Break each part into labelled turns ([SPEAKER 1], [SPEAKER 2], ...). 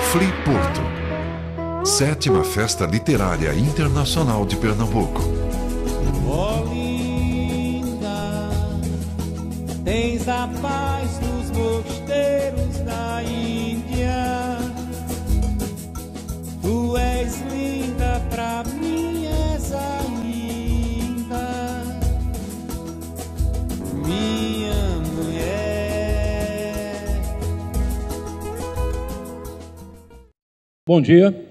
[SPEAKER 1] Flipporto, 7ª Festa Literária Internacional de Pernambuco.
[SPEAKER 2] Oh, linda, tens a paz dos mosteiros da Índia. Tu és linda, pra mim és ainda minha mulher.
[SPEAKER 3] Bom dia.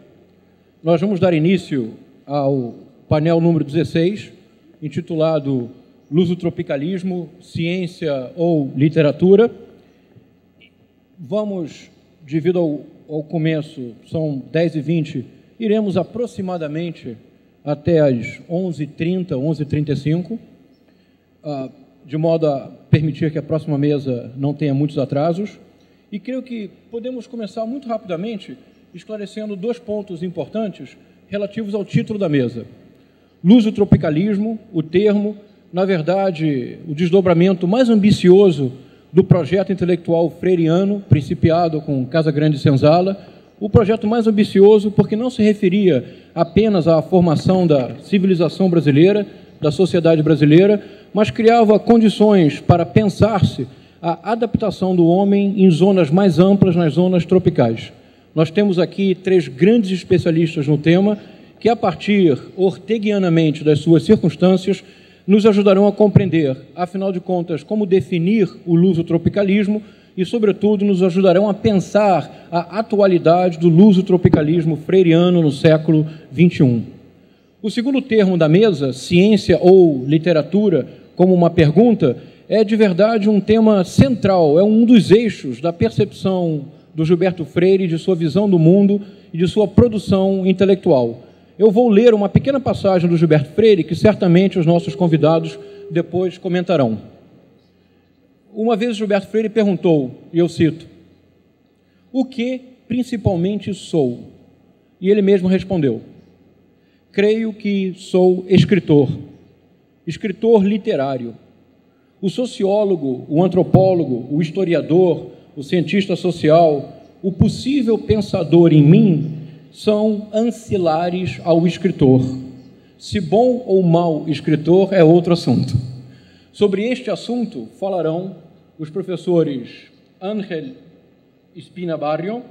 [SPEAKER 3] Nós vamos dar início ao painel número 16, intitulado Lusotropicalismo, Ciência ou Literatura. Vamos, devido ao começo, são 10h20, iremos aproximadamente até as 11h30, 11h35, de modo a permitir que a próxima mesa não tenha muitos atrasos. E creio que podemos começar muito rapidamente esclarecendo dois pontos importantes relativos ao título da mesa. Lusotropicalismo, o termo, na verdade, o desdobramento mais ambicioso do projeto intelectual freiriano, principiado com Casagrande e Senzala, o projeto mais ambicioso porque não se referia apenas à formação da civilização brasileira, da sociedade brasileira, mas criava condições para pensar-se a adaptação do homem em zonas mais amplas, nas zonas tropicais. Nós temos aqui três grandes especialistas no tema que, a partir orteguianamente das suas circunstâncias, nos ajudarão a compreender, afinal de contas, como definir o lusotropicalismo e, sobretudo, nos ajudarão a pensar a atualidade do lusotropicalismo freiriano no século XXI. O segundo termo da mesa, ciência ou literatura, como uma pergunta, é de verdade um tema central, é um dos eixos da percepção do Gilberto Freire, de sua visão do mundo e de sua produção intelectual. Eu vou ler uma pequena passagem do Gilberto Freire que certamente os nossos convidados depois comentarão. Uma vez Gilberto Freire perguntou, e eu cito, "O que principalmente sou?" E ele mesmo respondeu, "Creio que sou escritor, escritor literário. O sociólogo, o antropólogo, o historiador, o cientista social, o possível pensador em mim são ancilares ao escritor. Se bom ou mau escritor é outro assunto." Sobre este assunto falarão os professores Ángel Espina Barrio,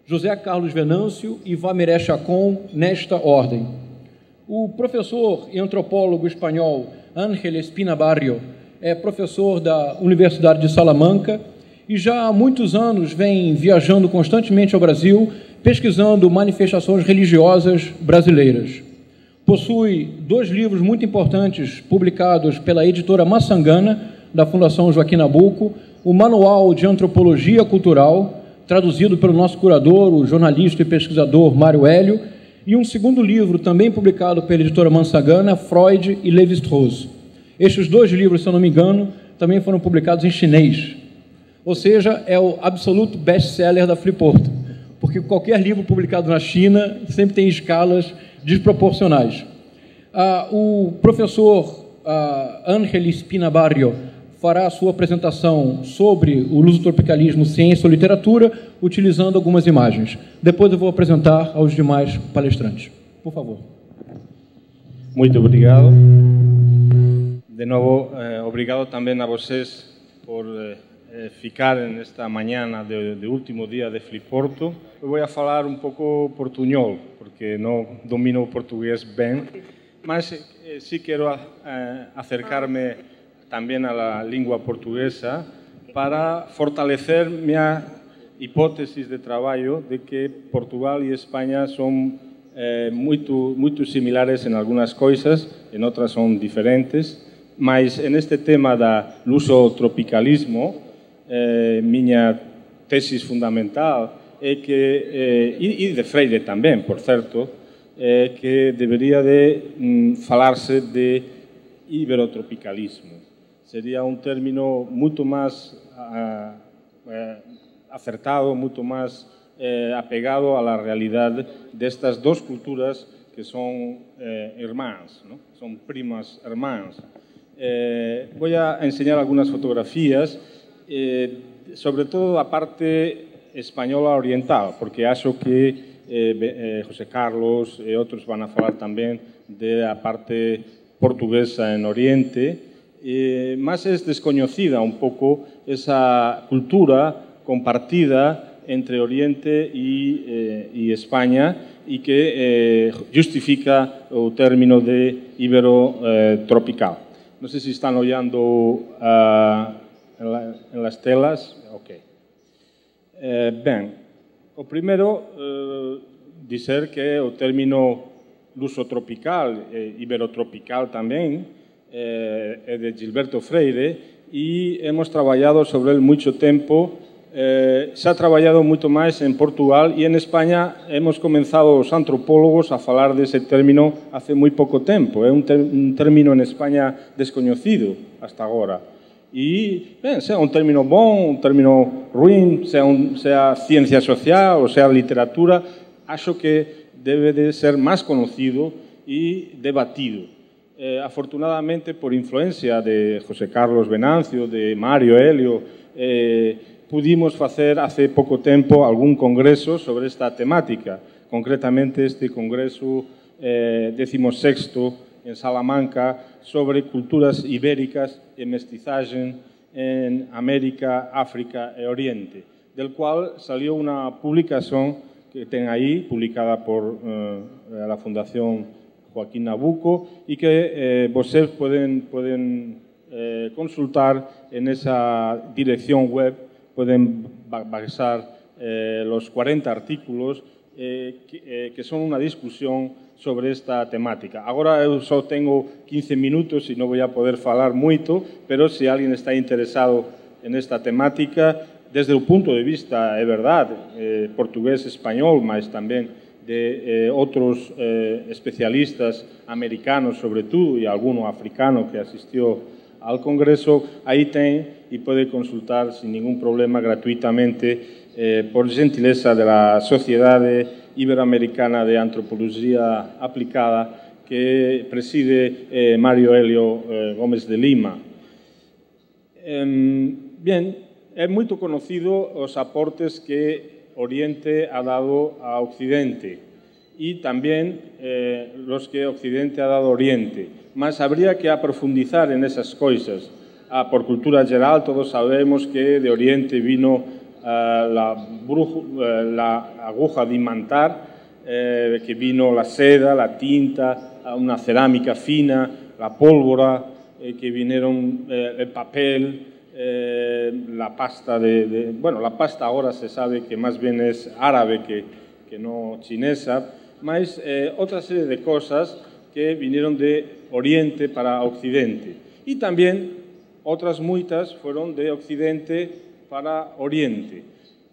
[SPEAKER 3] José Carlos Venâncio e Vamiré Chacón, nesta ordem. O professor e antropólogo espanhol Ángel Espina Barrio é professor da Universidade de Salamanca e já há muitos anos vem viajando constantemente ao Brasil, pesquisando manifestações religiosas brasileiras. Possui dois livros muito importantes publicados pela editora Massangana, da Fundação Joaquim Nabuco, o Manual de Antropologia Cultural, traduzido pelo nosso curador, o jornalista e pesquisador Mário Hélio, e um segundo livro, também publicado pela editora Massangana, Freud e Lévi-Strauss. Estes dois livros, se eu não me engano, também foram publicados em chinês. Ou seja, é o absoluto best-seller da Flipporto, porque qualquer livro publicado na China sempre tem escalas desproporcionais. O professor Ángel Espina Barrio fará a sua apresentação sobre o lusotropicalismo, ciência ou literatura, utilizando algumas imagens. Depois eu vou apresentar aos demais palestrantes. Por favor.
[SPEAKER 4] Muito obrigado. De novo, obrigado também a vocês por ficar nesta manhã de último dia de Flipporto. Eu vou falar um pouco portunhol, porque não domino o português bem, mas sí quero acercar-me também à língua portuguesa para fortalecer minha hipótese de trabalho de que Portugal e Espanha são muito similares em algumas coisas, em outras são diferentes, mas neste tema da lusotropicalismo, minha tese fundamental é que, e de Freire também, por certo, é que deveria de falar-se de iberotropicalismo. Seria um término muito mais acertado, muito mais apegado à realidade destas duas culturas que são irmãs, não? São primas irmãs. Vou ensinar algumas fotografias, sobre todo a parte española oriental, porque acho que José Carlos e outros van a falar tamén da parte portuguesa en Oriente, mas é descoñecida un pouco esa cultura compartida entre Oriente e España e que justifica o término de ibero-tropical. Non sei se están ollando en las telas. Ok. Ben, o primeiro, dizer que o término lusotropical e iberotropical tamén é de Gilberto Freire e hemos traballado sobre el moito tempo. Se ha traballado moito máis en Portugal e en España hemos comenzado os antropólogos a falar dese término hace moi pouco tempo. É un término en España descoñecido hasta agora. E, ben, sea un término bon, un término ruín, sea ciencia social ou sea literatura, acho que debe de ser máis conocido e debatido. Afortunadamente, por influencia de José Carlos Venancio, de Mario Helio, pudimos facer hace pouco tempo algún congreso sobre esta temática, concretamente este congreso 16º en Salamanca sobre culturas ibéricas e mestizaje en América, África e Oriente, del cual salió una publicación que ten aí, publicada por la Fundación Joaquín Nabuco e que vocês poden consultar en esa dirección web, pueden basar los 40 artículos que son una discusión sobre esta temática. Agora eu só tengo 15 minutos e non voy a poder falar moito, pero se alguén está interesado en esta temática, desde o punto de vista, é verdade, portugués, español, mas tamén de outros especialistas americanos, sobre todo, e alguno africano que asistió al Congreso, aí ten e pode consultar sin ningún problema gratuitamente por gentileza de la Sociedade Iberoamericana de Antropología Aplicada que preside Mario Helio Gómez de Lima. Bien, é moito conocido os aportes que Oriente ha dado a Occidente e tamén los que Occidente ha dado a Oriente. Mas habría que aprofundizar en esas coisas. Por cultura geral, todos sabemos que de Oriente vino la aguja de imantar, que vino la seda, la tinta, una cerámica fina, la pólvora, que vinieron el papel, la pasta bueno, la pasta ahora se sabe que más bien es árabe que no chinesa, mas otra serie de cosas que vinieron de Oriente para Occidente. Y también otras muitas fueron de Occidente para Oriente.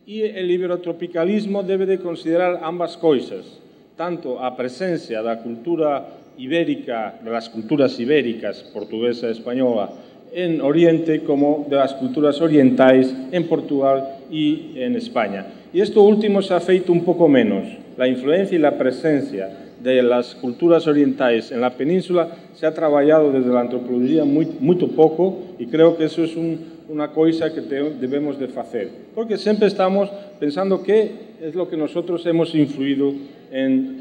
[SPEAKER 4] Y el iberotropicalismo debe de considerar ambas coisas, tanto a presencia da cultura ibérica, de las culturas ibéricas, portuguesa e española, en Oriente como de las culturas orientais en Portugal y en España. Y esto último se ha feito un poco menos. La influencia y la presencia de las culturas orientais en la península se ha traballado desde la antropología muy pouco y creo que eso es una cosa que debemos de facer. Porque sempre estamos pensando que es lo que nosotros hemos influido en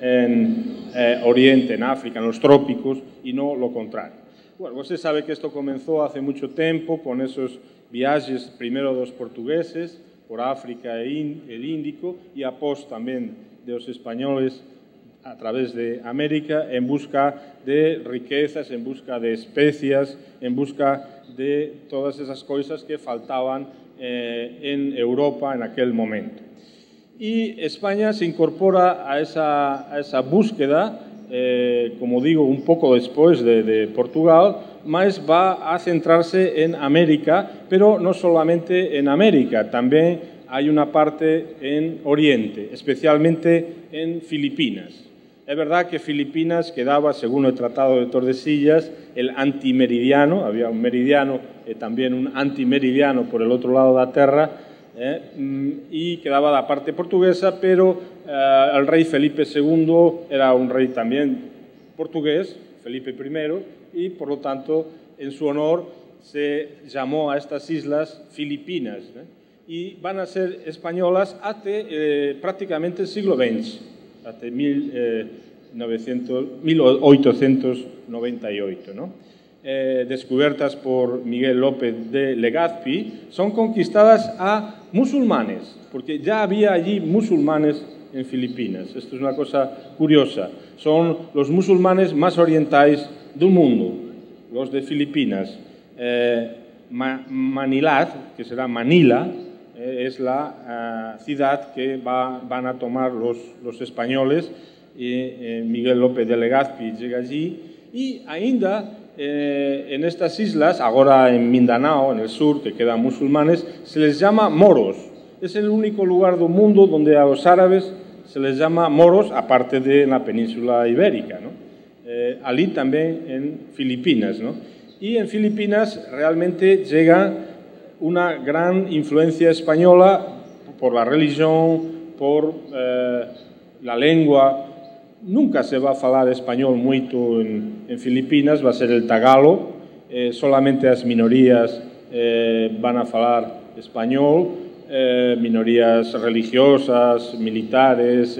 [SPEAKER 4] Oriente, en África, en los trópicos y no lo contrario. Bueno, você sabe que esto comenzó hace mucho tiempo con esos viajes, primero dos portugueses por África e el Índico y após también de los españoles a través de América en busca de riquezas, en busca de especias, en busca de todas esas cosas que faltaban en Europa en aquel momento. Y España se incorpora a esa búsqueda, como digo, un poco después de Portugal, mas va a centrarse en América, pero no solamente en América, también hay una parte en Oriente, especialmente en Filipinas. Es verdad que Filipinas quedaba, según el Tratado de Tordesillas, el antimeridiano, había un meridiano y también un antimeridiano por el otro lado de la tierra, y quedaba la parte portuguesa, pero el rey Felipe II era un rey también portugués, Felipe I, y por lo tanto, en su honor, se llamó a estas islas Filipinas. y van a ser españolas hasta prácticamente el siglo XX, hasta 1898, ¿no? Descubiertas por Miguel López de Legazpi, son conquistadas a musulmanes, porque ya había allí musulmanes en Filipinas. Esto es una cosa curiosa. Son los musulmanes más orientales del mundo, los de Filipinas. Manilad, que será Manila, es la ciudad que van a tomar los españoles, y Miguel López de Legazpi llega allí, y ainda en estas islas, ahora en Mindanao, en el sur, que quedan musulmanes, se les llama moros. Es el único lugar del mundo donde a los árabes se les llama moros, aparte de la península ibérica, ¿no? Allí también en Filipinas, ¿no? Y en Filipinas realmente llega una gran influencia española por la religión, por la lengua. Nunca se va a hablar español mucho en Filipinas, va a ser el tagalo, solamente las minorías van a hablar español, minorías religiosas, militares,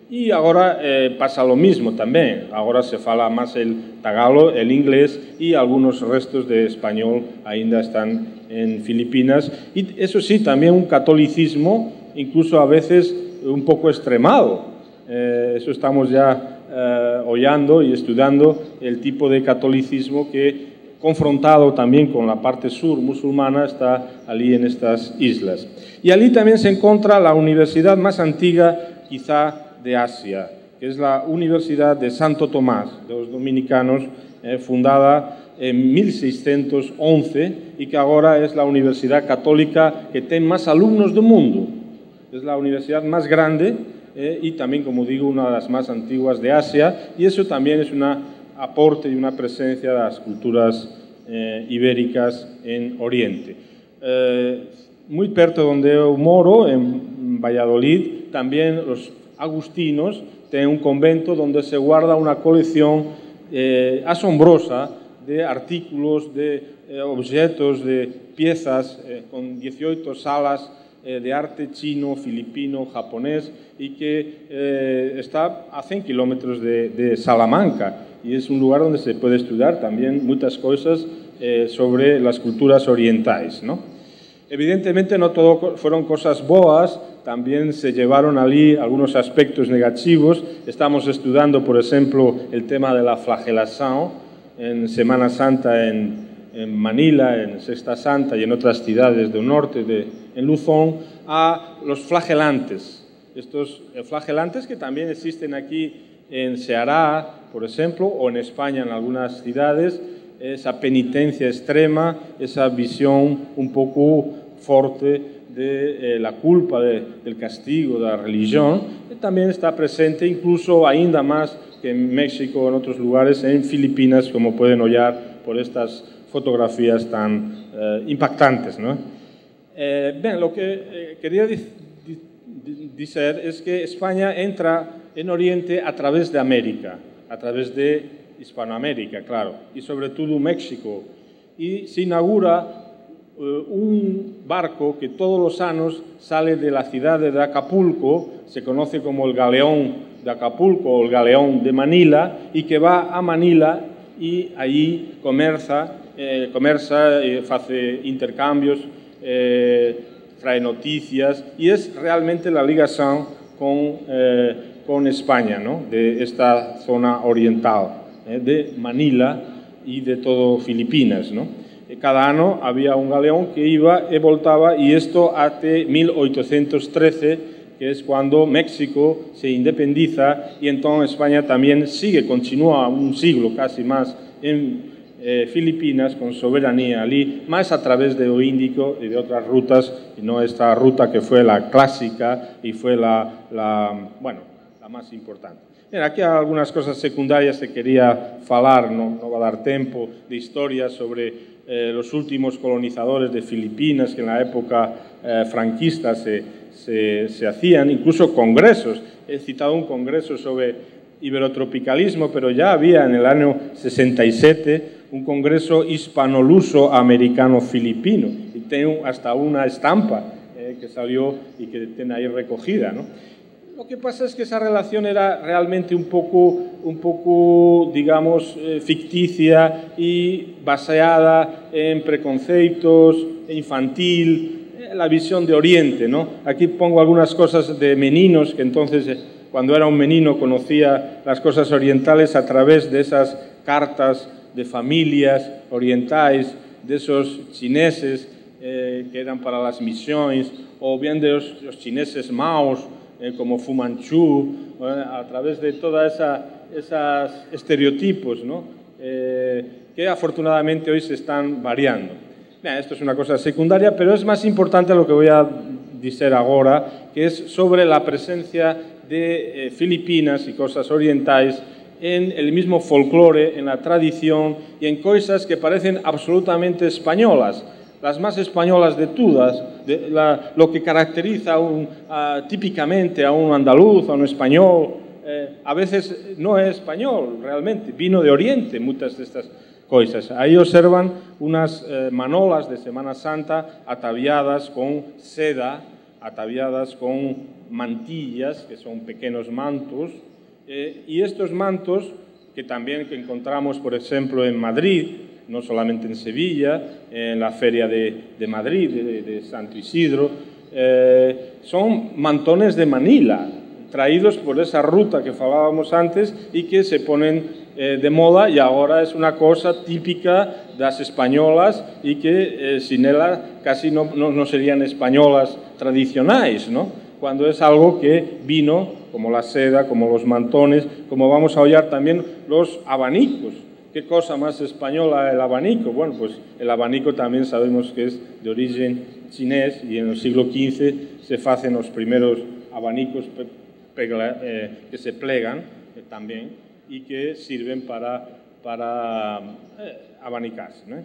[SPEAKER 4] y ahora pasa lo mismo también. Ahora se habla más el tagalo, el inglés, y algunos restos de español ainda están en Filipinas. Y eso sí, también un catolicismo, incluso a veces un poco extremado. Eso estamos ya oyendo y estudiando el tipo de catolicismo que, confrontado también con la parte sur musulmana, está allí en estas islas. Y allí también se encuentra la universidad más antigua, quizá, de Asia, que es la Universidad de Santo Tomás, de los dominicanos, fundada en 1611, y que ahora es la universidad católica que tiene más alumnos del mundo. Es la universidad más grande y también, como digo, una de las más antiguas de Asia, y eso también es un aporte y una presencia de las culturas ibéricas en Oriente. Muy perto donde yo moro, en Valladolid, también los agustinos tienen un convento donde se guarda una colección asombrosa de artículos, de objetos, de piezas, con 18 salas de arte chino, filipino, japonés, y que está a 100 kilómetros de Salamanca, y es un lugar donde se puede estudiar también muchas cosas sobre las culturas orientales, ¿no? Evidentemente no todo fueron cosas boas, también se llevaron allí algunos aspectos negativos. Estamos estudiando, por ejemplo, el tema de la flagelación en Semana Santa en Manila, en Sexta Santa y en otras ciudades del norte, en Luzón, a los flagelantes. Estos flagelantes que también existen aquí en Ceará, por ejemplo, o en España en algunas ciudades, esa penitencia extrema, esa visión un poco fuerte de la culpa, del castigo, de la religión, que también está presente, incluso ainda más que en México o en otros lugares, en Filipinas, como pueden oír por estas fotografías tan impactantes, ¿no? Bien, lo que quería decir es que España entra en Oriente a través de América, a través de Hispanoamérica, claro, y sobre todo México, y se inaugura un barco que todos los años sale de la ciudad de Acapulco, se conoce como el Galeón de Acapulco o el Galeón de Manila, y que va a Manila y allí comercia, hace intercambios, trae noticias, y es realmente la ligación con España, ¿no? De esta zona oriental, de Manila y de todo Filipinas, ¿no? Cada año había un galeón que iba y voltaba, y esto hasta 1813, que es cuando México se independiza, y entonces España también continúa un siglo casi más en Filipinas con soberanía allí, más a través de Índico y de otras rutas, y no esta ruta que fue la clásica y fue la más importante. Bien, aquí hay algunas cosas secundarias que quería falar, no va a dar tiempo, de historia sobre los últimos colonizadores de Filipinas, que en la época franquista se hacían, incluso congresos. He citado un congreso sobre iberotropicalismo, pero ya había en el año 67 un congreso hispanoluso-americano-filipino, y tengo hasta una estampa que salió y que tiene ahí recogida, ¿no? Lo que pasa es que esa relación era realmente un poco digamos, ficticia y basada en preconceptos, infantil, la visión de Oriente, ¿no? Aquí pongo algunas cosas de meninos, que entonces, cuando era un menino, conocía las cosas orientales a través de esas cartas de familias orientales, de esos chineses que eran para las misiones, o bien de los chineses maos, como Fu Manchu, a través de todos esos estereotipos, ¿no? Que afortunadamente hoy se están variando. Bien, esto es una cosa secundaria, pero es más importante lo que voy a decir ahora, que es sobre la presencia de Filipinas y cosas orientales en el mismo folclore, en la tradición y en cosas que parecen absolutamente españolas. Las más españolas de todas, lo que caracteriza típicamente a un andaluz, a un español, a veces no es español realmente, vino de Oriente muchas de estas cosas. Ahí observan unas manolas de Semana Santa ataviadas con seda, ataviadas con mantillas, que son pequeños mantos, y estos mantos que también encontramos, por ejemplo, en Madrid, no solamente en Sevilla, en la Feria de Madrid, de Santo Isidro, son mantones de Manila, traídos por esa ruta que hablábamos antes y que se ponen de moda, y ahora es una cosa típica de las españolas y que sin ella casi no serían españolas tradicionales, ¿no? Cuando es algo que vino, como la seda, como los mantones, como vamos a oír también los abanicos. ¿Qué cosa más española el abanico? Bueno, pues el abanico también sabemos que es de origen chinés, y en el siglo XV se hacen los primeros abanicos que se plegan también y que sirven para abanicarse, ¿no?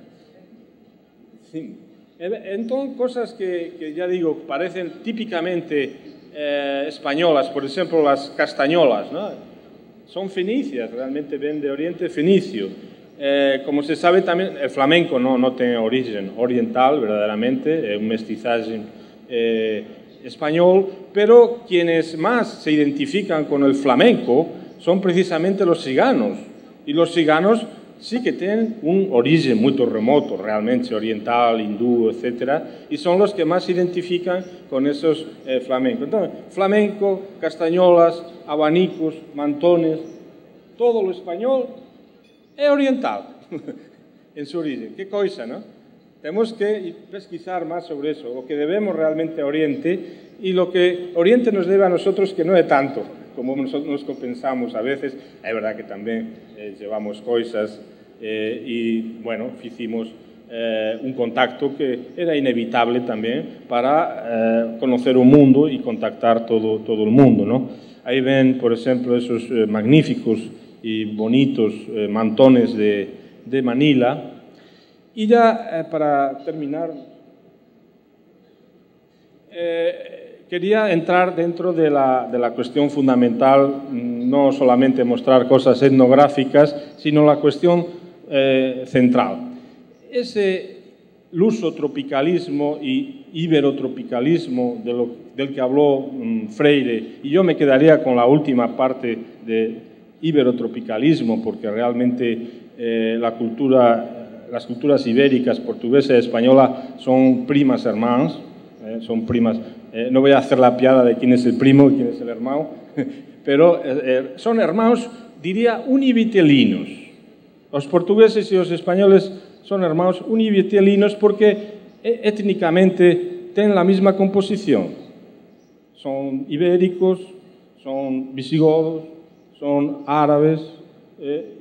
[SPEAKER 4] Sí. Entonces, cosas que ya digo, parecen típicamente españolas, por ejemplo, las castañolas, ¿no? Son fenicias, realmente ven de Oriente fenicio. Como se sabe también, el flamenco no tiene origen oriental, verdaderamente, es un mestizaje español, pero quienes más se identifican con el flamenco son precisamente los ciganos. Y los ciganos sí que tienen un origen muy remoto, realmente oriental, hindú, etc. Y son los que más se identifican con esos flamencos. Entonces, flamenco, castañolas, abanicos, mantones, todo lo español es oriental en su origen. Qué cosa, ¿no? Tenemos que pesquisar más sobre eso, lo que debemos realmente a Oriente y lo que Oriente nos debe a nosotros, que no es tanto como nosotros pensamos a veces. Es verdad que también llevamos cosas y, bueno, hicimos un contacto que era inevitable también para conocer un mundo y contactar todo el mundo, ¿no? Ahí ven, por ejemplo, esos magníficos y bonitos mantones de Manila. Y ya para terminar, quería entrar dentro de la cuestión fundamental, no solamente mostrar cosas etnográficas, sino la cuestión central. Ese lusotropicalismo y iberotropicalismo del que habló Freire, y yo me quedaría con la última parte de iberotropicalismo, porque realmente las culturas ibéricas, portuguesa y española son primas hermanas, son primas. No voy a hacer la piada de quién es el primo y quién es el hermano, pero son hermanos, diría, univitelinos. Los portugueses y los españoles son hermanos univitelinos porque étnicamente tienen la misma composición. Son ibéricos, son visigodos, son árabes,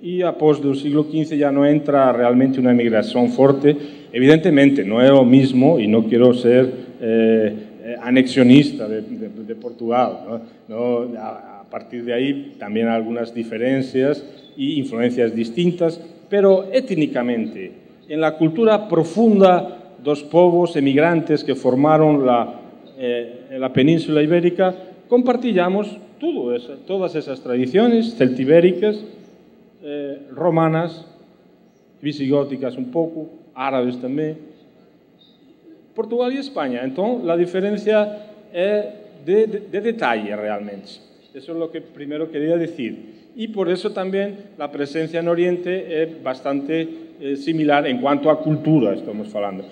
[SPEAKER 4] y a pos del siglo XV ya no entra realmente una emigración fuerte. Evidentemente no es lo mismo, y no quiero ser anexionista de Portugal, ¿no? A partir de ahí también hay algunas diferencias y influencias distintas, pero étnicamente, en la cultura profunda dos povos emigrantes que formaron la península ibérica, compartillamos todas esas tradiciones celtibéricas, romanas visigóticas un pouco, árabes tamén, Portugal e España. Entón, a diferencia é de detalle realmente. Eso é o que primeiro quería decir. Y por eso también la presencia en Oriente es bastante similar en cuanto a cultura, estamos hablando.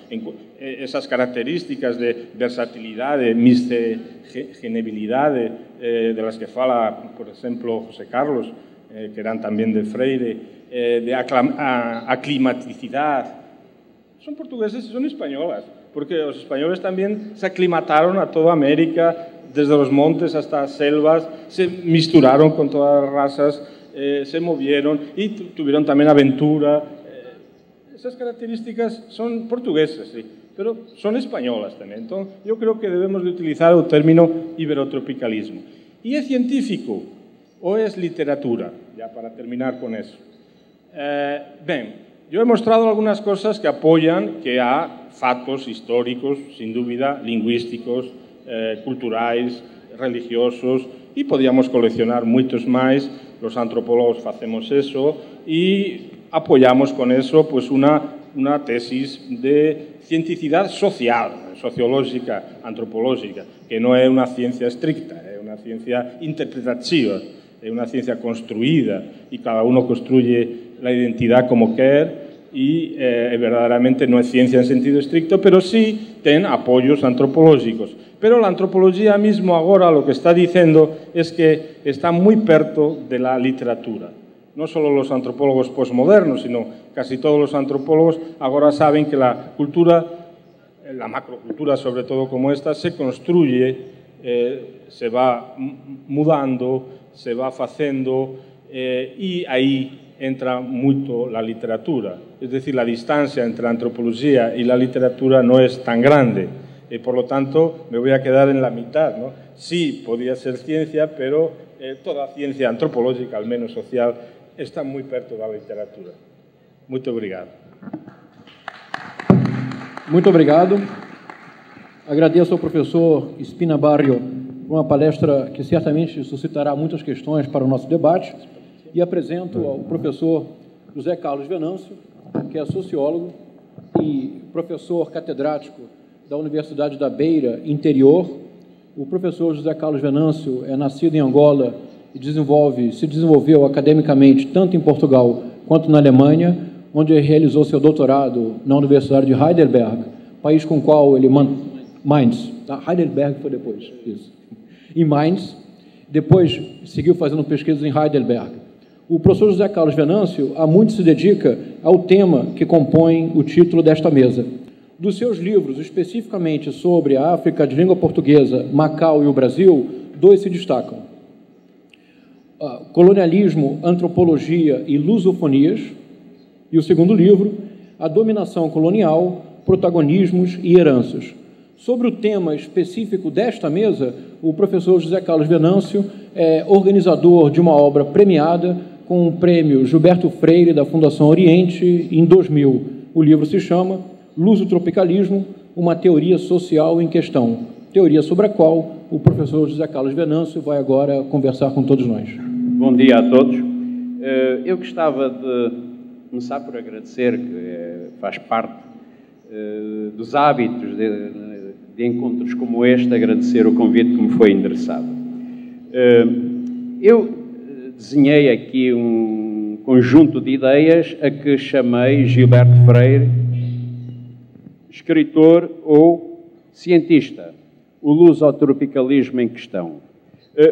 [SPEAKER 4] Esas características de versatilidad, de miscegenabilidad, de las que fala, por ejemplo, José Carlos, que eran también de Freire, de aclimaticidad, son portugueses y son españolas, porque los españoles también se aclimataron a toda América, desde los montes hasta las selvas, se misturaron con todas las razas, se movieron y tuvieron también aventura. Esas características son portuguesas, sí, pero son españolas también. Entonces, yo creo que debemos de utilizar el término iberotropicalismo. ¿Y es científico o es literatura? Ya para terminar con eso. Bien, yo he mostrado algunas cosas que apoyan que há fatos históricos, sin duda, lingüísticos, culturais, religiosos, e podíamos coleccionar moitos máis. Los antropólogos facemos eso e apoyamos con eso pues una tesis de cienticidad social, sociológica, antropológica, que no é unha ciencia estricta, é unha ciencia interpretativa, é unha ciencia construída e cada uno construye la identidad como quer e verdaderamente non é ciencia en sentido estricto, pero sí ten apoios antropológicos. Pero la antropología mismo agora lo que está diciendo es que está muy perto de la literatura. No solo los antropólogos postmodernos, sino casi todos los antropólogos ahora saben que la cultura, la macrocultura sobre todo como esta, se construye, se va mudando, se va facendo y ahí entra mucho la literatura. Es decir, la distancia entre la antropología y la literatura no es tan grande. Por lo tanto, me voy a quedar en la mitad, ¿no? Sí, podría ser ciencia, pero toda ciencia antropológica, al menos social, está muy perto da literatura. Muito obrigado.
[SPEAKER 3] Muito obrigado. Agradeço ao professor Spina Barrio por uma palestra que certamente suscitará muitas questões para o nosso debate e apresento ao professor José Carlos Venâncio, que é sociólogo e professor catedrático da Universidade da Beira Interior. O professor José Carlos Venâncio é nascido em Angola e se desenvolveu academicamente tanto em Portugal quanto na Alemanha, onde realizou seu doutorado na Universidade de Heidelberg, país com o qual ele Mainz, Heidelberg foi depois, isso. Em Mainz, depois seguiu fazendo pesquisas em Heidelberg. O professor José Carlos Venâncio há muito se dedica ao tema que compõe o título desta mesa. Dos seus livros, especificamente sobre a África de língua portuguesa, Macau e o Brasil, dois se destacam. Colonialismo, Antropologia e Lusofonias, e o segundo livro, A Dominação Colonial, Protagonismos e Heranças. Sobre o tema específico desta mesa, o professor José Carlos Venâncio é organizador de uma obra premiada com o prêmio Gilberto Freire da Fundação Oriente em 2000. O livro se chama Lusotropicalismo, uma teoria social em questão, teoria sobre a qual o professor José Carlos Venâncio vai agora conversar com todos nós.
[SPEAKER 5] Bom dia a todos. Eu gostava de começar por agradecer, que faz parte dos hábitos de encontros como este, agradecer o convite que me foi endereçado. Eu desenhei aqui um conjunto de ideias a que chamei Gilberto Freire, escritor ou cientista, o lusotropicalismo em questão.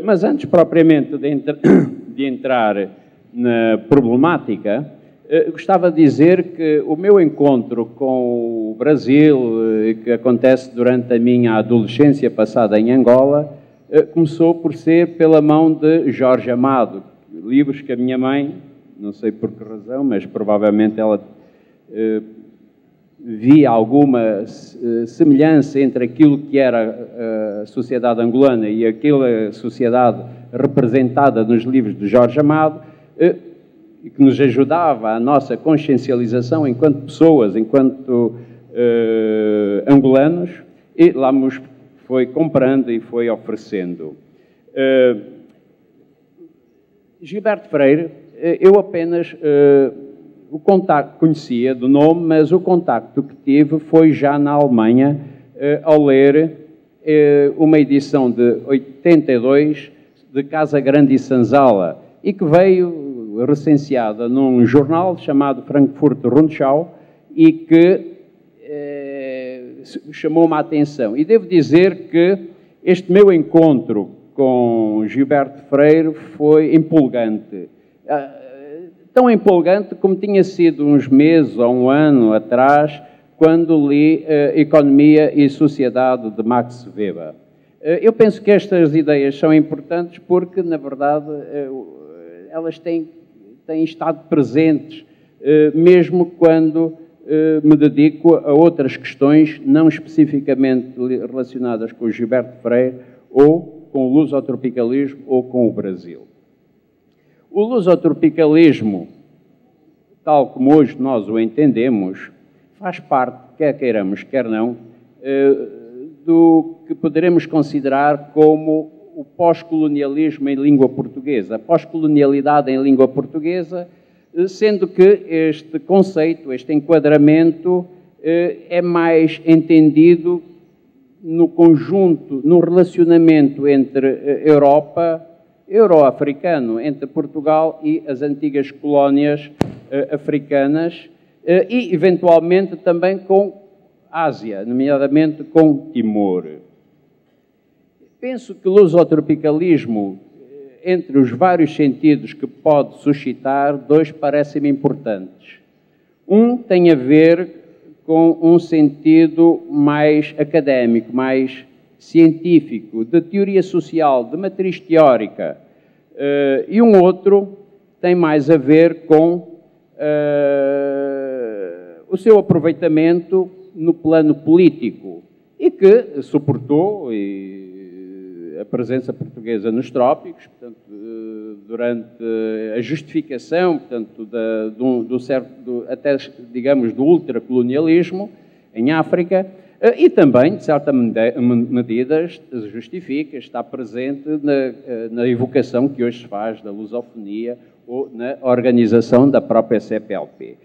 [SPEAKER 5] Mas antes propriamente de entrar na problemática, gostava de dizer que o meu encontro com o Brasil, que acontece durante a minha adolescência passada em Angola, começou por ser pela mão de Jorge Amado, livros que a minha mãe, não sei por que razão, mas provavelmente ela via alguma semelhança entre aquilo que era a sociedade angolana e aquela sociedade representada nos livros de Jorge Amado, que nos ajudava a nossa consciencialização enquanto pessoas, enquanto angolanos, e lá nos foi comprando e foi oferecendo. Gilberto Freire, eu apenas o contacto, conhecia do nome, mas o contacto que tive foi já na Alemanha, ao ler uma edição de 82 de Casa Grande e Senzala, e que veio recenseada num jornal chamado Frankfurter Rundschau e que chamou-me a atenção. E devo dizer que este meu encontro com Gilberto Freire foi empolgante. Tão empolgante como tinha sido uns meses ou um ano atrás, quando li Economia e Sociedade de Max Weber. Eu penso que estas ideias são importantes porque, na verdade, elas têm estado presentes, mesmo quando me dedico a outras questões, não especificamente relacionadas com o Gilberto Freire, ou com o lusotropicalismo, ou com o Brasil. O lusotropicalismo, tal como hoje nós o entendemos, faz parte, quer queiramos, quer não, do que poderemos considerar como o pós-colonialismo em língua portuguesa. A pós-colonialidade em língua portuguesa, sendo que este conceito, este enquadramento, é mais entendido no conjunto, no relacionamento entre Europa, euro-africano, entre Portugal e as antigas colónias africanas, e, eventualmente, também com Ásia, nomeadamente com Timor. Penso que o lusotropicalismo, entre os vários sentidos que pode suscitar, dois parecem-me importantes. Um tem a ver com um sentido mais académico, mais científico, de teoria social, de matriz teórica, e um outro tem mais a ver com o seu aproveitamento no plano político e que suportou a presença portuguesa nos trópicos, portanto, durante a justificação, portanto, até, digamos, do ultracolonialismo em África, e também, de certa medida, justifica, está presente na evocação que hoje se faz da lusofonia ou na organização da própria CPLP.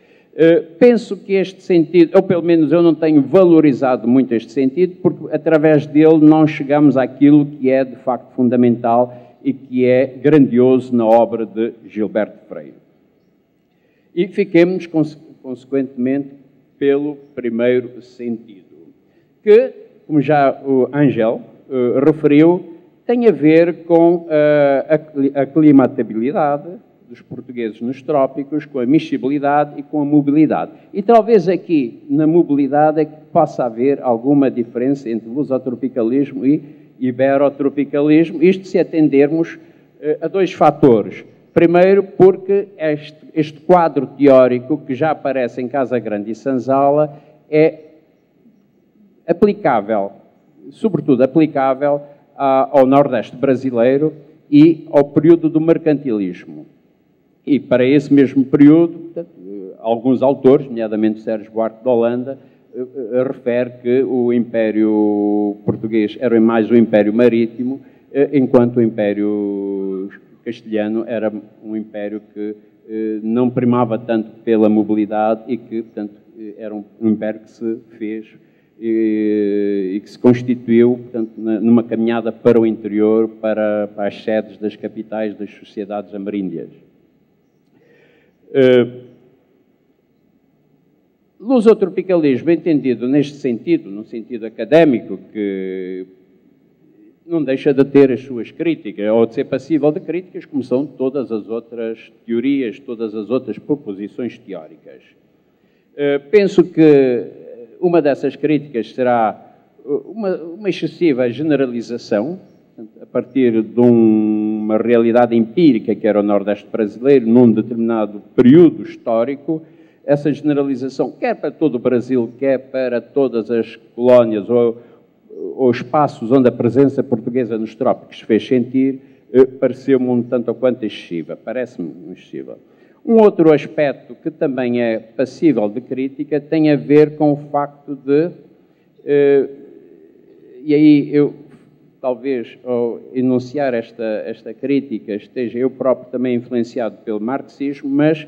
[SPEAKER 5] Penso que este sentido, ou pelo menos eu não tenho valorizado muito este sentido, porque através dele não chegamos àquilo que é de facto fundamental e que é grandioso na obra de Gilberto Freire. E fiquemos, consequentemente, pelo primeiro sentido, que, como já o Ángel referiu, tem a ver com a climatabilidade dos portugueses nos trópicos, com a miscibilidade e com a mobilidade. E talvez aqui, na mobilidade, é que possa haver alguma diferença entre lusotropicalismo e iberotropicalismo, isto se atendermos a dois fatores. Primeiro, porque este quadro teórico, que já aparece em Casa Grande e Senzala, é aplicável, sobretudo aplicável ao Nordeste brasileiro e ao período do mercantilismo. E para esse mesmo período, alguns autores, nomeadamente Sérgio Buarque de Holanda, refere que o Império Português era mais um Império Marítimo, enquanto o Império Castelhano era um império que não primava tanto pela mobilidade e que, portanto, era um império que se fez e que se constituiu, portanto, numa caminhada para o interior, para as sedes das capitais das sociedades ameríndias. Lusotropicalismo entendido neste sentido, no sentido académico, que não deixa de ter as suas críticas, ou de ser passível de críticas, como são todas as outras teorias, todas as outras proposições teóricas. Penso que uma dessas críticas será uma excessiva generalização, a partir de uma realidade empírica que era o Nordeste brasileiro, num determinado período histórico. Essa generalização, quer para todo o Brasil, quer para todas as colónias ou espaços onde a presença portuguesa nos trópicos se fez sentir, pareceu-me um tanto ou quanto excessiva, parece-me excessiva. Um outro aspecto que também é passível de crítica tem a ver com o facto de, e aí eu talvez ao enunciar esta crítica esteja eu próprio também influenciado pelo marxismo, mas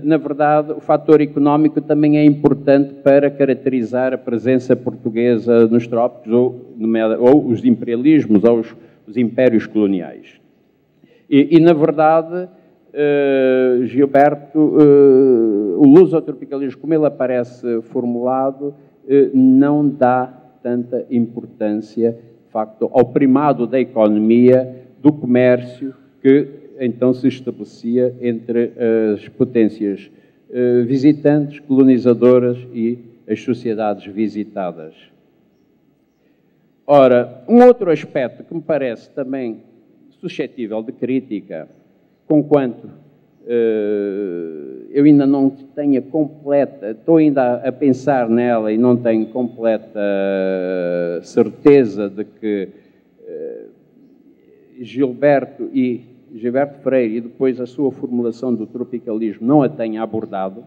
[SPEAKER 5] na verdade, o fator económico também é importante para caracterizar a presença portuguesa nos trópicos, ou os imperialismos, ou os impérios coloniais. E na verdade, Gilberto, o lusotropicalismo, como ele aparece formulado, não dá tanta importância, de facto, ao primado da economia, do comércio, que então se estabelecia entre as potências visitantes, colonizadoras e as sociedades visitadas. Ora, um outro aspecto que me parece também suscetível de crítica, conquanto eu ainda não tenho completa, estou ainda a pensar nela e não tenho completa certeza de que Gilberto Freire e depois a sua formulação do tropicalismo não a tenha abordado,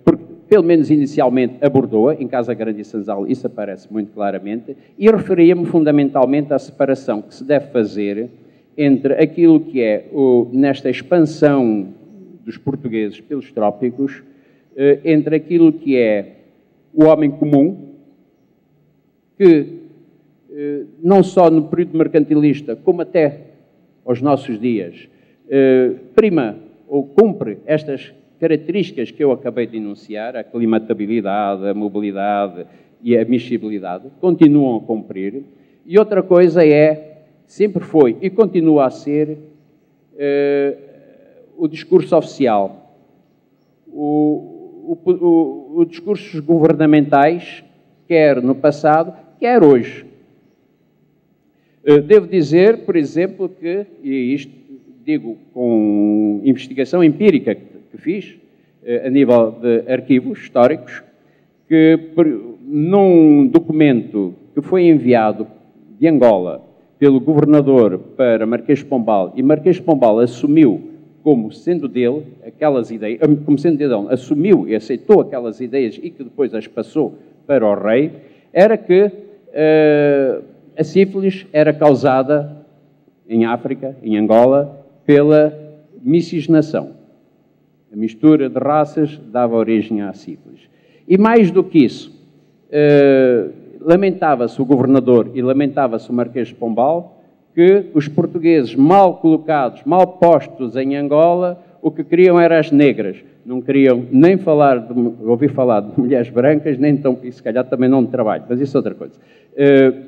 [SPEAKER 5] porque, pelo menos inicialmente, abordou-a, em Casa Grande e Sanzal, isso aparece muito claramente, e referia-me fundamentalmente à separação que se deve fazer entre aquilo que é, nesta expansão dos portugueses pelos trópicos, entre aquilo que é o homem comum, que não só no período mercantilista, como até aos nossos dias, prima ou cumpre estas características que eu acabei de enunciar, a aclimatabilidade, a mobilidade e a miscibilidade, continuam a cumprir. E outra coisa sempre foi e continua a ser o discurso oficial, os discursos governamentais, quer no passado, quer hoje. Devo dizer, por exemplo, que, e isto digo com investigação empírica que fiz, a nível de arquivos históricos, que num documento que foi enviado de Angola pelo governador para Marquês de Pombal, e Marquês de Pombal assumiu como sendo dele aquelas ideias, assumiu e aceitou aquelas ideias e que depois as passou para o rei, era que a sífilis era causada em África, em Angola, pela miscigenação. A mistura de raças dava origem à sífilis. E mais do que isso, lamentava-se o governador e lamentava-se o Marquês de Pombal que os portugueses mal colocados, mal postos em Angola, o que queriam eram as negras. Não queriam nem ouvir falar de mulheres brancas, nem tão, e se calhar também não de trabalho, mas isso é outra coisa.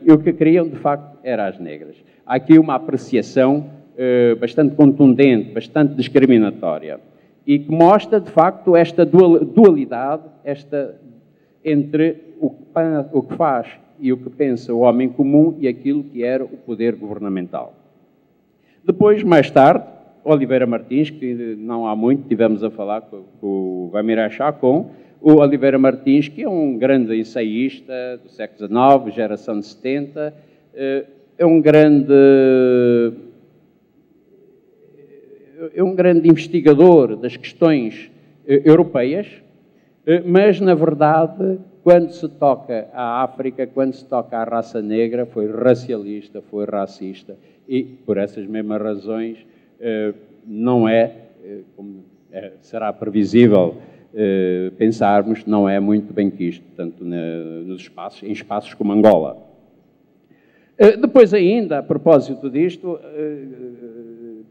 [SPEAKER 5] E o que queriam, de facto, eram as negras. Há aqui uma apreciação bastante contundente, bastante discriminatória, e que mostra, de facto, esta dualidade entre o que faz e o que pensa o homem comum e aquilo que era o poder governamental. Depois, mais tarde, Oliveira Martins, que não há muito tivemos a falar com o Guamirá Chacon, o Oliveira Martins, que é um grande ensaísta do século XIX, geração de 70, é um grande investigador das questões europeias, mas, na verdade, quando se toca à África, quando se toca à raça negra, foi racialista, foi racista, e, por essas mesmas razões, não como será previsível pensarmos, não é muito bem quisto, tanto em espaços como Angola. Depois ainda, a propósito disto,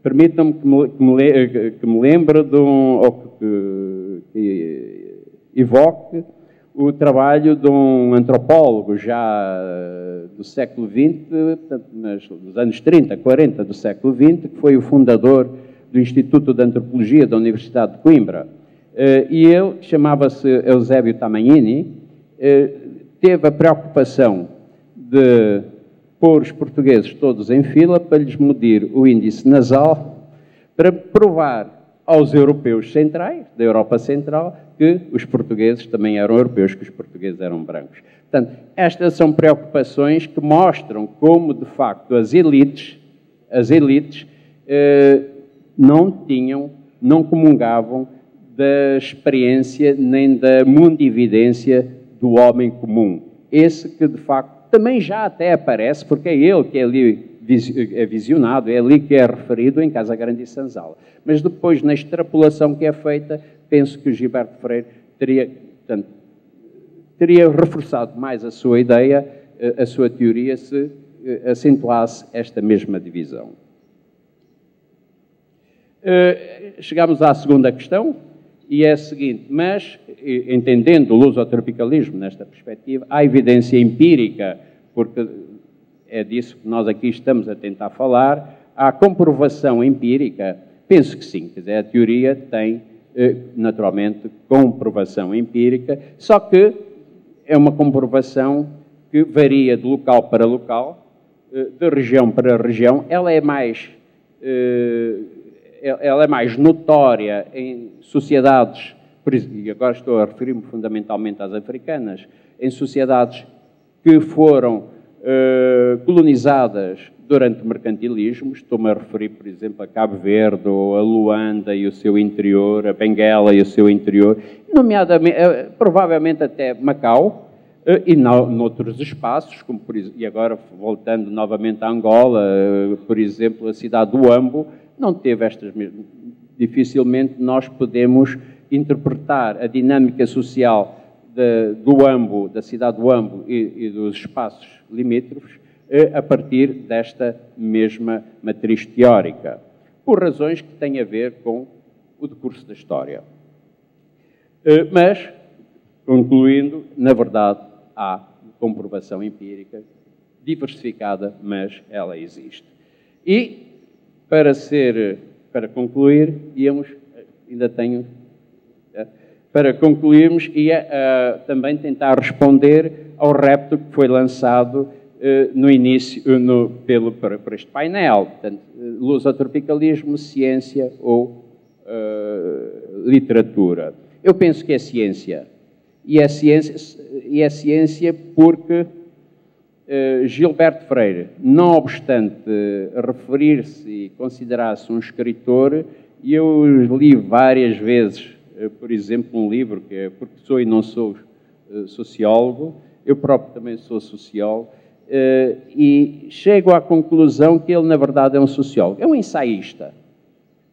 [SPEAKER 5] permitam-me que me lembre que evoque o trabalho de um antropólogo já do século XX, portanto, nos anos 30, 40 do século XX, que foi o fundador do Instituto de Antropologia da Universidade de Coimbra. E ele, chamava-se Eusébio Tamagnini, teve a preocupação de pôr os portugueses todos em fila para lhes medir o índice nasal, para provar aos europeus centrais, da Europa Central, que os portugueses também eram europeus, que os portugueses eram brancos. Portanto, estas são preocupações que mostram como, de facto, as elites não comungavam da experiência nem da mundividência do homem comum. Esse que, de facto, também já até aparece, porque é ele que é ali visionado, é ali que é referido em Casa Grande e Senzala. Mas depois, na extrapolação que é feita, penso que o Gilberto Freire teria reforçado mais a sua ideia, a sua teoria, se acentuasse esta mesma divisão. Chegamos à segunda questão, e é a seguinte: mas, entendendo o lusotropicalismo nesta perspectiva, há evidência empírica, porque é disso que nós aqui estamos a tentar falar, há comprovação empírica? Penso que sim, quer dizer, a teoria tem, naturalmente, comprovação empírica, só que é uma comprovação que varia de local para local, de região para região. Ela é mais notória em sociedades, e agora estou a referir-me fundamentalmente às africanas, em sociedades que foram colonizadas durante o mercantilismo. Estou-me a referir, por exemplo, a Cabo Verde, ou a Luanda e o seu interior, a Benguela e o seu interior, nomeadamente, provavelmente até Macau, e noutros espaços, como e agora voltando novamente a Angola, por exemplo, a cidade do Huambo, não teve estas mesmas. Dificilmente nós podemos interpretar a dinâmica social do Huambo, da cidade do Huambo e dos espaços limítrofes a partir desta mesma matriz teórica, por razões que têm a ver com o decurso da história. Mas, concluindo, na verdade, há comprovação empírica, diversificada, mas ela existe. E, para concluir, para concluirmos, ia também tentar responder ao repto que foi lançado no início, por este painel, portanto, lusotropicalismo, ciência ou literatura. Eu penso que é ciência. E é ciência porque Gilberto Freire, não obstante referir-se e considerar-se um escritor, e eu li várias vezes, por exemplo, um livro que é Porque Sou e Não Sou Sociólogo, eu próprio também sou sociólogo, e chego à conclusão que ele, na verdade, é um sociólogo. É um ensaísta,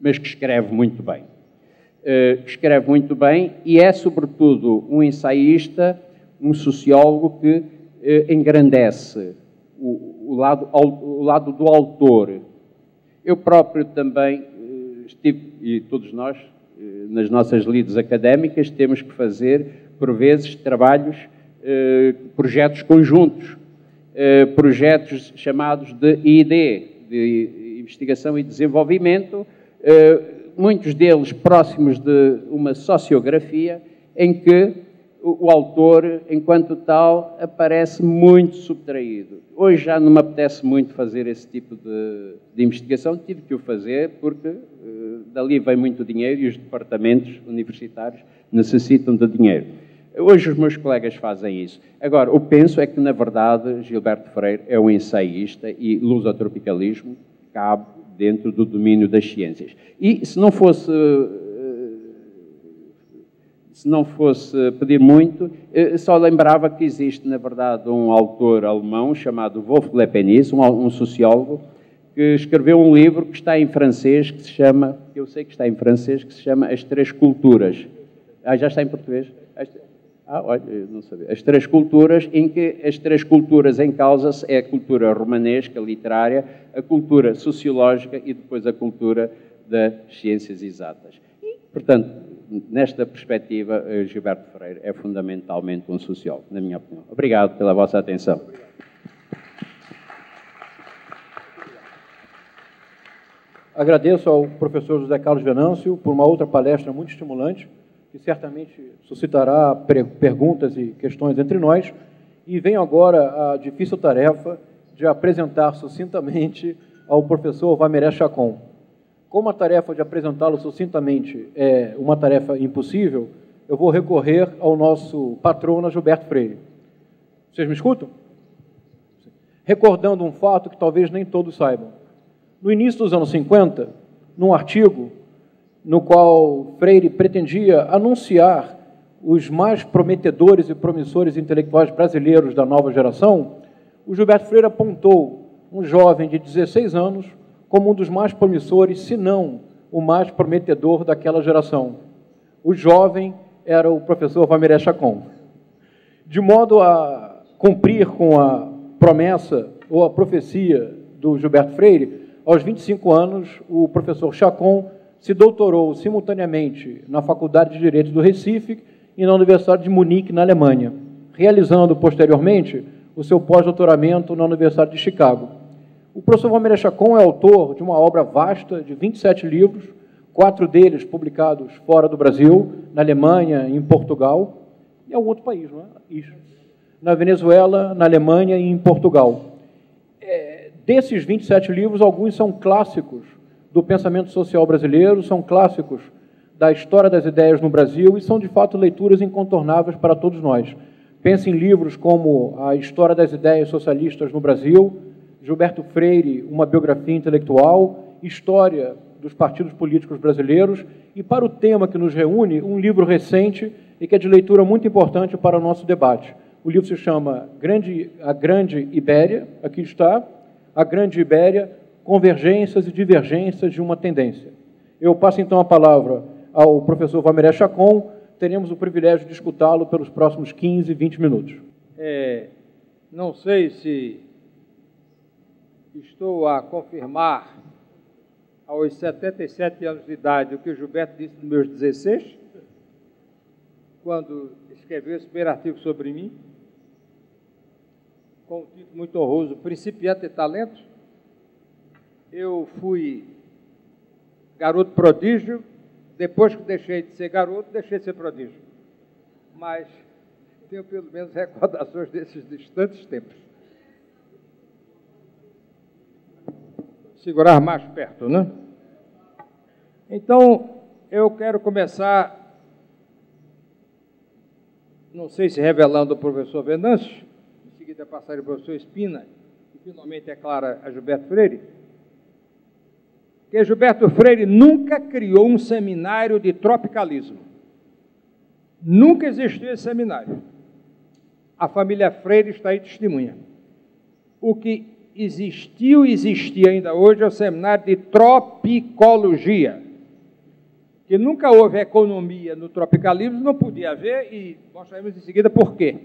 [SPEAKER 5] mas que escreve muito bem. Escreve muito bem e é, sobretudo, um ensaísta, um sociólogo que engrandece o lado do autor. Eu próprio também estive, e todos nós, nas nossas lides académicas, temos que fazer, por vezes, trabalhos, projetos conjuntos, projetos chamados de ID, de Investigação e Desenvolvimento, muitos deles próximos de uma sociografia, em que o autor, enquanto tal, aparece muito subtraído. Hoje já não me apetece muito fazer esse tipo de investigação, tive que o fazer porque dali vem muito dinheiro e os departamentos universitários necessitam de dinheiro. Hoje os meus colegas fazem isso. Agora, eu penso é que, na verdade, Gilberto Freire é um ensaísta e lusotropicalismo cabe dentro do domínio das ciências. E se não fosse pedir muito, só lembrava que existe, na verdade, um autor alemão chamado Wolf Lepenis, um sociólogo, que escreveu um livro que está em francês, que se chama, eu sei que está em francês, que se chama As Três Culturas. Já está em português? Olha, eu não sabia. As Três Culturas, em que as três culturas em causa é a cultura romanesca, literária, a cultura sociológica e depois a cultura das ciências exatas. E, portanto, nesta perspectiva, Gilberto Freire é fundamentalmente um sociólogo, na minha opinião. Obrigado pela vossa atenção.
[SPEAKER 3] Agradeço ao professor José Carlos Venâncio por uma outra palestra muito estimulante, que certamente suscitará perguntas e questões entre nós. E venho agora a difícil tarefa de apresentar sucintamente ao professor Vamiré Chacon. Como a tarefa de apresentá-lo sucintamente é uma tarefa impossível, eu vou recorrer ao nosso patrono Gilberto Freire. Vocês me escutam? Recordando um fato que talvez nem todos saibam. No início dos anos 50, num artigo no qual Freire pretendia anunciar os mais prometedores e promissores intelectuais brasileiros da nova geração, o Gilberto Freire apontou um jovem de 16 anos como um dos mais promissores, se não o mais prometedor daquela geração. O jovem era o professor Vanderlei Chacon. De modo a cumprir com a promessa ou a profecia do Gilberto Freire, aos 25 anos, o professor Chacon se doutorou simultaneamente na Faculdade de Direito do Recife e na Universidade de Munique, na Alemanha, realizando posteriormente o seu pós-doutoramento na Universidade de Chicago. O professor Vanderlei Chacon é autor de uma obra vasta de 27 livros, 4 deles publicados fora do Brasil, na Alemanha, em Portugal, e é um outro país, não é? Isso. Na Venezuela, na Alemanha e em Portugal. Desses 27 livros, alguns são clássicos do pensamento social brasileiro, são clássicos da história das ideias no Brasil e são, de fato, leituras incontornáveis para todos nós. Pense em livros como A História das Ideias Socialistas no Brasil, Gilberto Freire, Uma Biografia Intelectual, História dos Partidos Políticos Brasileiros e, para o tema que nos reúne, um livro recente e que é de leitura muito importante para o nosso debate. O livro se chama A Grande Ibéria, aqui está, A Grande Ibéria, Convergências e Divergências de uma Tendência. Eu passo então a palavra ao professor Vanderlei Chacon, teremos o privilégio de escutá-lo pelos próximos 15, 20 minutos.
[SPEAKER 6] Não sei se estou a confirmar aos 77 anos de idade o que o Gilberto disse nos meus 16, quando escreveu esse primeiro artigo sobre mim, com um título muito honroso, Principiante de Talento. Eu fui garoto prodígio, depois que deixei de ser garoto, deixei de ser prodígio. Mas tenho pelo menos recordações desses distantes tempos. Segurar mais perto, né? Então, eu quero começar, não sei se revelando o professor Venâncio, em seguida passar o professor Espina, e finalmente, é claro, a Gilberto Freire, que Gilberto Freire nunca criou um seminário de tropicalismo. Nunca existiu esse seminário. A família Freire está aí testemunha. O que existiu e existia ainda hoje é o seminário de tropicologia, que nunca houve economia no tropicalismo, não podia haver, e mostraremos em seguida por quê.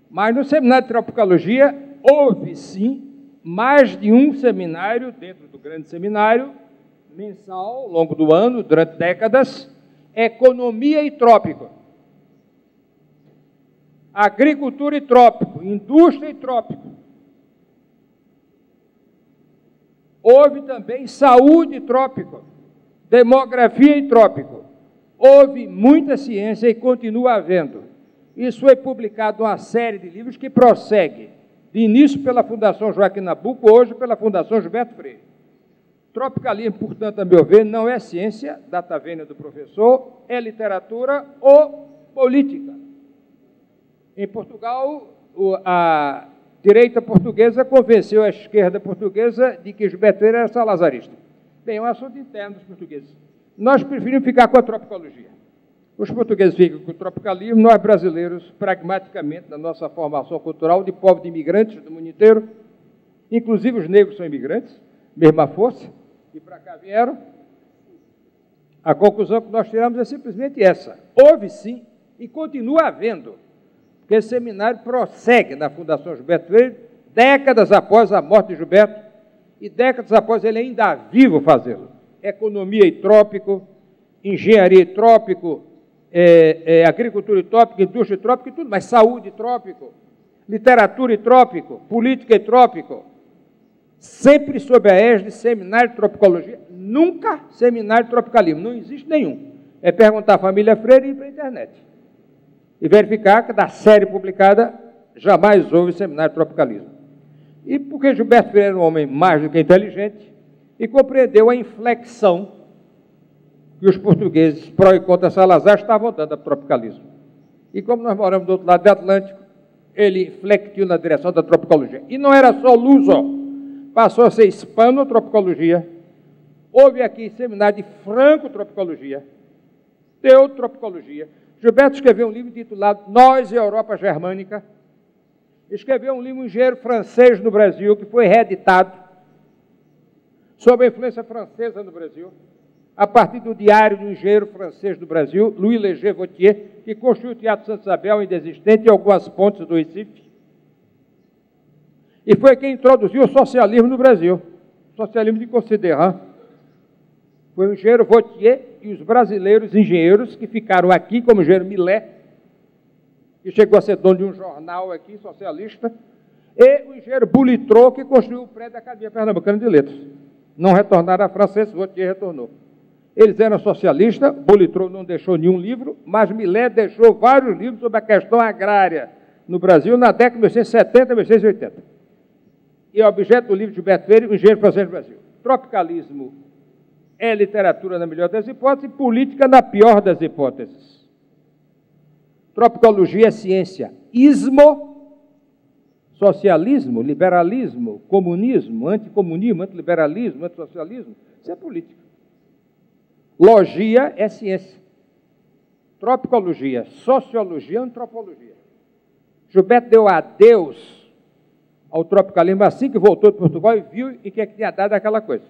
[SPEAKER 6] Mas no seminário de tropicologia houve, sim, mais de um seminário, dentro do grande seminário, mensal, ao longo do ano, durante décadas, economia e trópico. Agricultura e trópico, indústria e trópico. Houve também saúde e trópico, demografia e trópico. Houve muita ciência e continua havendo. Isso foi publicado uma série de livros que prossegue, de início pela Fundação Joaquim Nabuco, hoje pela Fundação Gilberto Freire. Tropicalismo, portanto, a meu ver, não é ciência, data vênia do professor, é literatura ou política. Em Portugal, a direita portuguesa convenceu a esquerda portuguesa de que Gilberto Freire era salazarista. Bem, é um assunto interno dos portugueses. Nós preferimos ficar com a tropicologia. Os portugueses ficam com o tropicalismo, nós brasileiros, pragmaticamente, na nossa formação cultural, de povo de imigrantes do mundo inteiro, inclusive os negros são imigrantes, mesma força, e para cá vieram. A conclusão que nós tiramos é simplesmente essa. Houve, sim, e continua havendo, porque esse seminário prossegue na Fundação Gilberto Freire, décadas após a morte de Gilberto, e décadas após ele ainda vivo fazê-lo. Economia e trópico, engenharia e trópico, agricultura e trópico, indústria e trópico e tudo, mas saúde e trópico, literatura e trópico, política e trópico, sempre sob a égide de seminário de tropicologia, nunca seminário de tropicalismo, não existe nenhum. É perguntar à família Freire e ir para a internet. E verificar que da série publicada jamais houve seminário de tropicalismo. E porque Gilberto Freire era um homem mais do que inteligente e compreendeu a inflexão que os portugueses, pró e contra Salazar, estavam dando ao tropicalismo. E como nós moramos do outro lado do Atlântico, ele inflectiu na direção da tropicologia. E não era só luso, passou a ser hispano-tropicologia. Houve aqui seminário de franco-tropicologia, teotropicologia. Gilberto escreveu um livro intitulado Nós e a Europa Germânica. Escreveu um livro, um engenheiro francês no Brasil, que foi reeditado, sobre a influência francesa no Brasil, a partir do Diário do Engenheiro Francês do Brasil, Louis Léger Vautier, que construiu o Teatro Santa Isabel, ainda existente, e algumas pontes do Recife. E foi quem introduziu o socialismo no Brasil, o socialismo de Considerant. Foi o engenheiro Vautier e os brasileiros engenheiros que ficaram aqui, como o engenheiro Millet, que chegou a ser dono de um jornal aqui, socialista, e o engenheiro Boulitrot, que construiu o prédio da Academia Pernambucana de Letras. Não retornaram à França, Vautier retornou. Eles eram socialistas, Boulitrot não deixou nenhum livro, mas Millet deixou vários livros sobre a questão agrária no Brasil na década de 1970 e 1980. E é objeto do livro de Gilberto Freire, o engenheiro francês do Brasil. Tropicalismo é literatura na melhor das hipóteses e política na pior das hipóteses. Tropicologia é ciência. Ismo, socialismo, liberalismo, comunismo, anticomunismo, antiliberalismo, antissocialismo, isso é política. Logia é ciência. Tropicologia, sociologia, antropologia. Gilberto deu adeus ao tropicalismo assim que voltou de Portugal e viu em que tinha dado aquela coisa.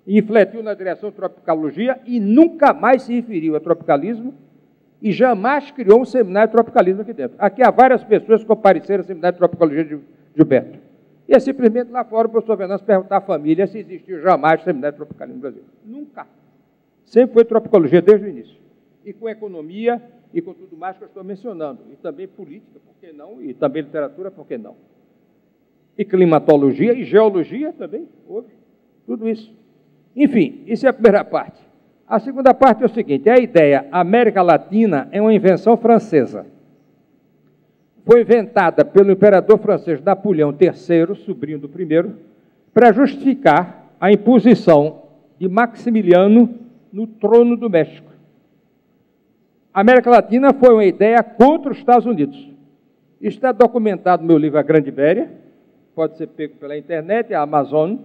[SPEAKER 6] E infletiu na direção de tropicologia e nunca mais se referiu a tropicalismo e jamais criou um seminário de tropicalismo aqui dentro. Aqui há várias pessoas que compareceram ao seminário de tropicologia de Gilberto. E é simplesmente lá fora o professor Venâncio perguntar à família se existiu jamais seminário de tropicalismo no Brasil. Nunca. Sempre foi tropicologia desde o início. E com economia e com tudo mais que eu estou mencionando. E também política, por que não? E também literatura, por que não? E climatologia e geologia também, houve. Tudo isso. Enfim, isso é a primeira parte. A segunda parte é o seguinte, a ideia América Latina é uma invenção francesa. Foi inventada pelo imperador francês Napoleão III, sobrinho do primeiro, para justificar a imposição de Maximiliano no trono do México. A América Latina foi uma ideia contra os Estados Unidos. Isso está documentado no meu livro A Grande Ibéria, pode ser pego pela internet, a Amazon,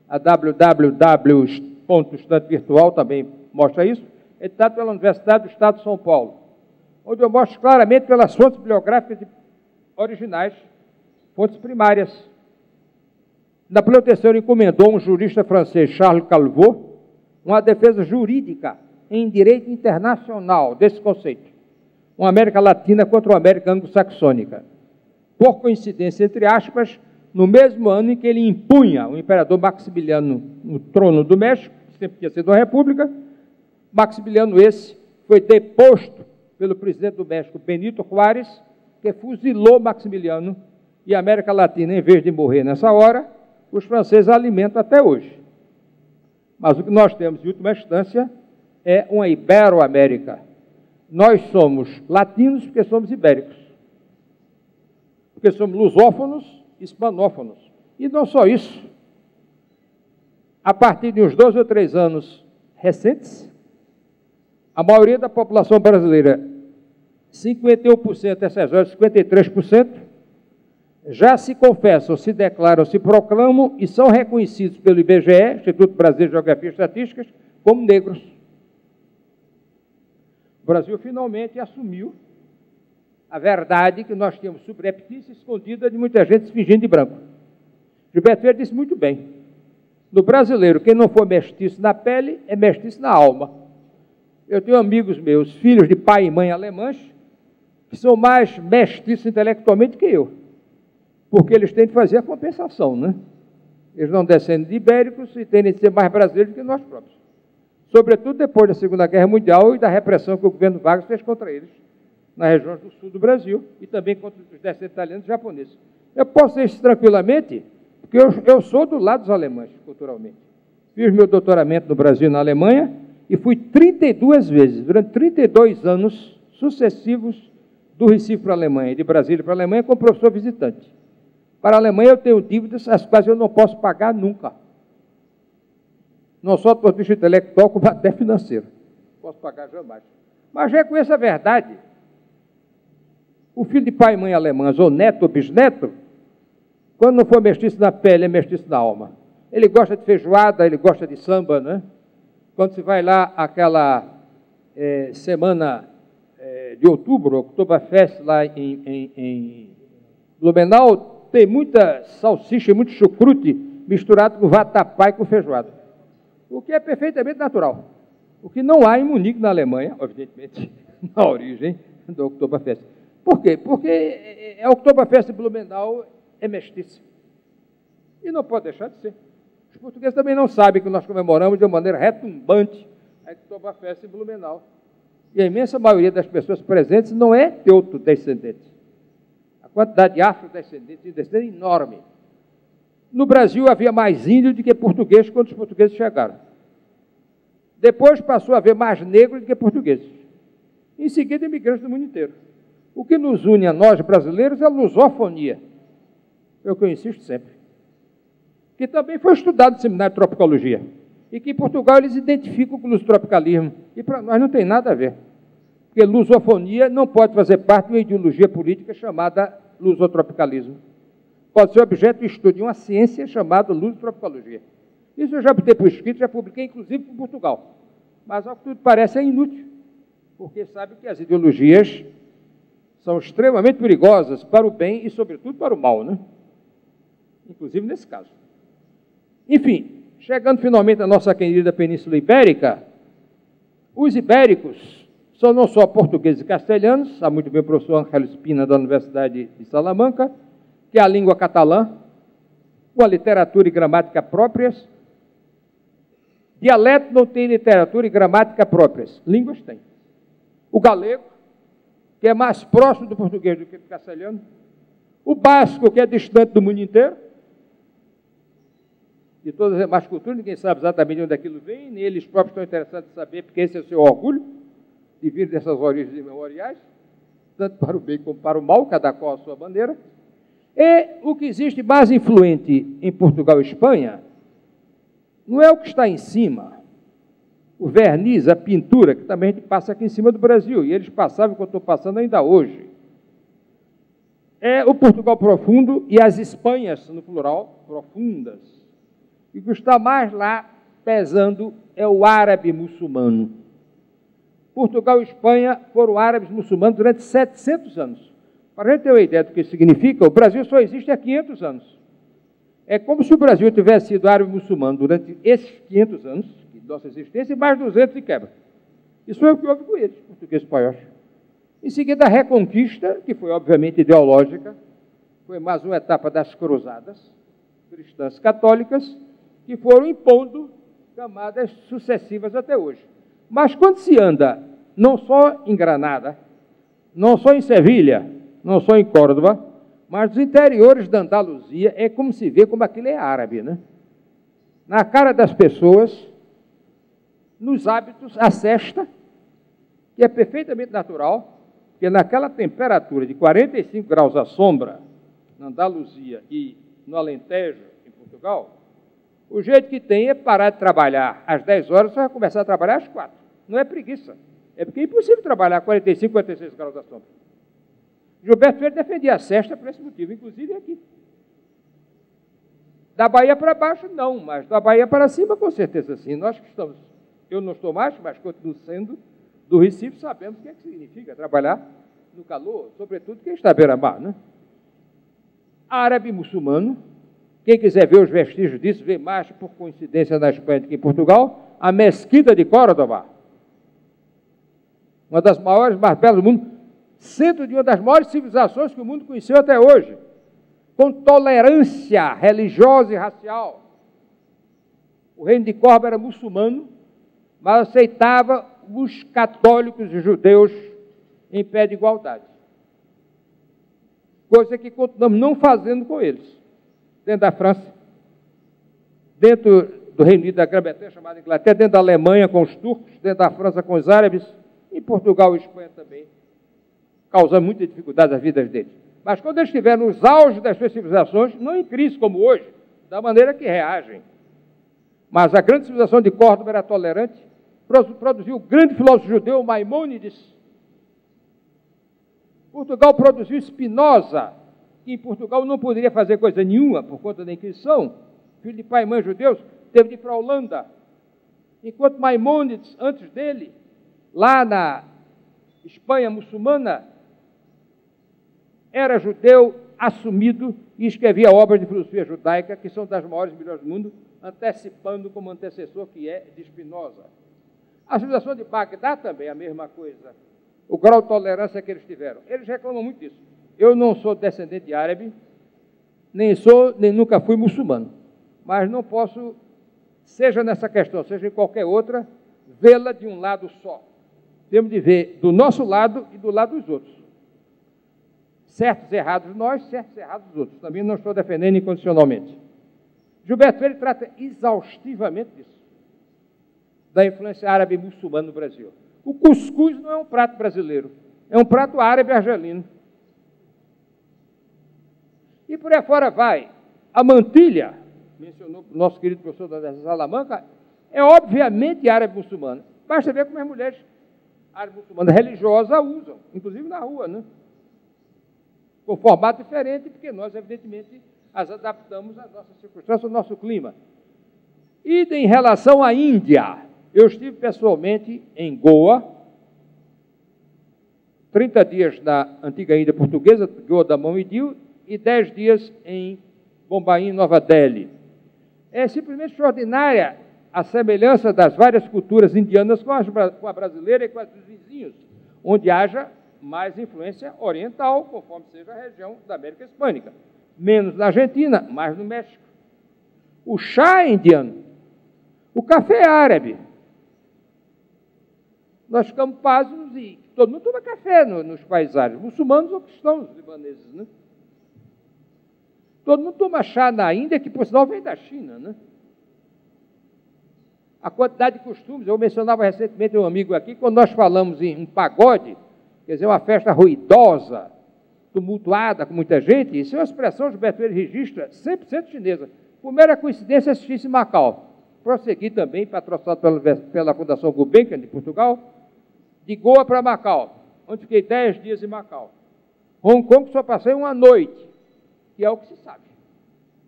[SPEAKER 6] a www.estantevirtual também mostra isso, editado pela Universidade do Estado de São Paulo, onde eu mostro claramente pelas fontes bibliográficas originais, fontes primárias. Napoleão III encomendou a um jurista francês, Charles Calvot, uma defesa jurídica em direito internacional desse conceito. Uma América Latina contra uma América anglo-saxônica. Por coincidência, entre aspas, no mesmo ano em que ele impunha o imperador Maximiliano no trono do México, que sempre tinha sido uma república, Maximiliano esse foi deposto pelo presidente do México, Benito Juárez, que fuzilou Maximiliano, e a América Latina, em vez de morrer nessa hora, os franceses alimentam até hoje. Mas o que nós temos, em última instância, é uma Ibero-América. Nós somos latinos porque somos ibéricos. Porque somos lusófonos, hispanófonos. E não só isso. A partir de uns 2 ou 3 anos recentes, a maioria da população brasileira, 51%, essas horas 53%, já se confessam, se declaram, se proclamam e são reconhecidos pelo IBGE, Instituto Brasileiro de Geografia e Estatísticas, como negros. O Brasil finalmente assumiu a verdade que nós tínhamos subreptícia escondida de muita gente se fingindo de branco. Gilberto Freire disse muito bem, no brasileiro, quem não for mestiço na pele, é mestiço na alma. Eu tenho amigos meus, filhos de pai e mãe alemães, que são mais mestiços intelectualmente que eu. Porque eles têm de fazer a compensação, né? Eles não descendem de ibéricos e tendem de ser mais brasileiros que nós próprios. Sobretudo depois da Segunda Guerra Mundial e da repressão que o governo Vargas fez contra eles, nas regiões do sul do Brasil, e também contra os descendentes italianos e japoneses. Eu posso dizer isso tranquilamente, porque eu sou do lado dos alemães, culturalmente. Fiz meu doutoramento no Brasil e na Alemanha, e fui 32 vezes, durante 32 anos sucessivos, do Recife para a Alemanha, de Brasília para a Alemanha, como professor visitante. Para a Alemanha, eu tenho dívidas, as quais eu não posso pagar nunca. Não só do ponto de vista intelectual, como até financeiro. Não posso pagar jamais. Mas reconheço a verdade. O filho de pai e mãe alemãs, ou neto ou bisneto, quando não for mestiço na pele, é mestiço na alma. Ele gosta de feijoada, ele gosta de samba, né? Quando se vai lá, aquela semana de outubro, Oktoberfest, lá em Blumenau, tem muita salsicha, muito chucrute misturado com vatapá e com feijoada. O que é perfeitamente natural. O que não há em Munique, na Alemanha, evidentemente, na origem do Oktoberfest. Por quê? Porque a Oktoberfest de Blumenau é mestiça. E não pode deixar de ser. Os portugueses também não sabem que nós comemoramos de uma maneira retumbante a Oktoberfest em Blumenau. E a imensa maioria das pessoas presentes não é teuto-descendente. A quantidade de afrodescendentes é enorme. No Brasil havia mais índio do que português quando os portugueses chegaram. Depois passou a haver mais negros do que portugueses. Em seguida, imigrantes do mundo inteiro. O que nos une a nós, brasileiros, é a lusofonia. É o que eu insisto sempre. Que também foi estudado no seminário de tropicologia. E que em Portugal eles identificam com o lusotropicalismo. E para nós não tem nada a ver. Porque lusofonia não pode fazer parte de uma ideologia política chamada lusotropicalismo. Pode ser objeto de estudo de uma ciência chamada lusotropicologia. Isso eu já botei por escrito, já publiquei, inclusive, em Portugal. Mas, ao que tudo parece, é inútil. Porque sabe que as ideologias são extremamente perigosas para o bem e, sobretudo, para o mal, né? Inclusive nesse caso. Enfim, chegando finalmente à nossa querida Península Ibérica, os ibéricos são não só portugueses e castelhanos, sabe muito bem o professor Ángel Espina, da Universidade de Salamanca, que é a língua catalã, com a literatura e gramática próprias. Dialeto não tem literatura e gramática próprias, línguas têm. O galego, que é mais próximo do português do que do castelhano. O basco, que é distante do mundo inteiro. De todas as demais culturas, ninguém sabe exatamente de onde aquilo vem, nem eles próprios estão interessados em saber, porque esse é o seu orgulho, de vir dessas origens imemoriais, tanto para o bem como para o mal, cada qual a sua maneira. E o que existe mais influente em Portugal e Espanha não é o que está em cima, o verniz, a pintura, que também a gente passa aqui em cima do Brasil, e eles passavam enquanto estou passando ainda hoje. É o Portugal profundo e as Espanhas, no plural, profundas. E o que está mais lá pesando é o árabe muçulmano. Portugal e Espanha foram árabes muçulmanos durante 700 anos. Para a gente ter uma ideia do que isso significa, o Brasil só existe há 500 anos. É como se o Brasil tivesse sido árabe muçulmano durante esses 500 anos de nossa existência e mais 200 de quebra. Isso é o que houve com eles, portugueses e espanhóis. Em seguida, a Reconquista, que foi obviamente ideológica, foi mais uma etapa das cruzadas cristãs católicas, que foram impondo camadas sucessivas até hoje. Mas quando se anda, não só em Granada, não só em Sevilha, não só em Córdoba, mas nos interiores da Andaluzia, é como se vê como aquilo é árabe, né? Na cara das pessoas, nos hábitos, a cesta, que é perfeitamente natural, porque naquela temperatura de 45 graus à sombra, na Andaluzia e no Alentejo, em Portugal, o jeito que tem é parar de trabalhar às 10 horas, só vai começar a trabalhar às 4. Não é preguiça, é porque é impossível trabalhar a 45, 46 graus à sombra. Gilberto Freire defendia a cesta por esse motivo, inclusive aqui. Da Bahia para baixo, não, mas da Bahia para cima, com certeza sim. Nós que estamos, eu não estou mais, mas continuo sendo do Recife, sabemos o que é que significa trabalhar no calor, sobretudo quem está à beira-mar, né? Árabe muçulmano, quem quiser ver os vestígios disso, vê mais, por coincidência, na Espanha do que em Portugal, a Mesquita de Córdoba, uma das maiores, mais belas do mundo, centro de uma das maiores civilizações que o mundo conheceu até hoje, com tolerância religiosa e racial. O reino de Córdoba era muçulmano, mas aceitava os católicos e judeus em pé de igualdade. Coisa que continuamos não fazendo com eles. Dentro da França, dentro do Reino Unido, da Grã-Bretanha, chamada Inglaterra, dentro da Alemanha com os turcos, dentro da França com os árabes, em Portugal e Espanha também, causando muita dificuldade às vidas deles. Mas quando eles estiverem nos auges das suas civilizações, não em crise como hoje, da maneira que reagem. Mas a grande civilização de Córdoba era tolerante, produziu o grande filósofo judeu Maimônides. Portugal produziu Spinoza, que em Portugal não poderia fazer coisa nenhuma por conta da Inquisição, filho de pai e mãe judeus, teve de ir para a Holanda. Enquanto Maimônides, antes dele, lá na Espanha muçulmana, era judeu, assumido e escrevia obras de filosofia judaica, que são das maiores e melhores do mundo, antecipando como antecessor que é de Spinoza. A civilização de Bagdá também é a mesma coisa. O grau de tolerância que eles tiveram. Eles reclamam muito disso. Eu não sou descendente de árabe, nem nunca fui muçulmano, mas não posso, seja nessa questão, seja em qualquer outra, vê-la de um lado só. Temos de ver do nosso lado e do lado dos outros. Certos errados nós, certos errados os outros. Também não estou defendendo incondicionalmente. Gilberto Freire trata exaustivamente disso, da influência árabe e muçulmana no Brasil. O cuscuz não é um prato brasileiro, é um prato árabe argelino. E por aí fora vai. A mantilha, mencionou o nosso querido professor da Salamanca, é obviamente árabe muçulmana. Basta ver como as mulheres árabes muçulmanas religiosas a usam, inclusive na rua, né? Com formato diferente, porque nós, evidentemente, as adaptamos às nossas circunstâncias, ao nosso clima. E em relação à Índia, eu estive pessoalmente em Goa, 30 dias na antiga Índia portuguesa, Goa da Mão e Dio, e 10 dias em Bombaim, Nova Delhi. É simplesmente extraordinária a semelhança das várias culturas indianas com a brasileira e com as dos vizinhos, onde haja mais influência oriental, conforme seja a região da América Hispânica. Menos na Argentina, mais no México. O chá é indiano. O café é árabe. Nós ficamos pasmos e todo mundo toma café nos países árabes, muçulmanos ou cristãos libaneses, né? Todo mundo toma chá na Índia, que por sinal vem da China, né? A quantidade de costumes, eu mencionava recentemente um amigo aqui, quando nós falamos em um pagode, quer dizer, uma festa ruidosa, tumultuada, com muita gente, isso é uma expressão que Gilberto Freire registra 100% chinesa. Por mera coincidência, assisti-se em Macau. Prossegui também, patrocinado pela Fundação Gulbenkian, de Portugal, de Goa para Macau, onde fiquei 10 dias em Macau. Hong Kong só passei uma noite, que é o que se sabe.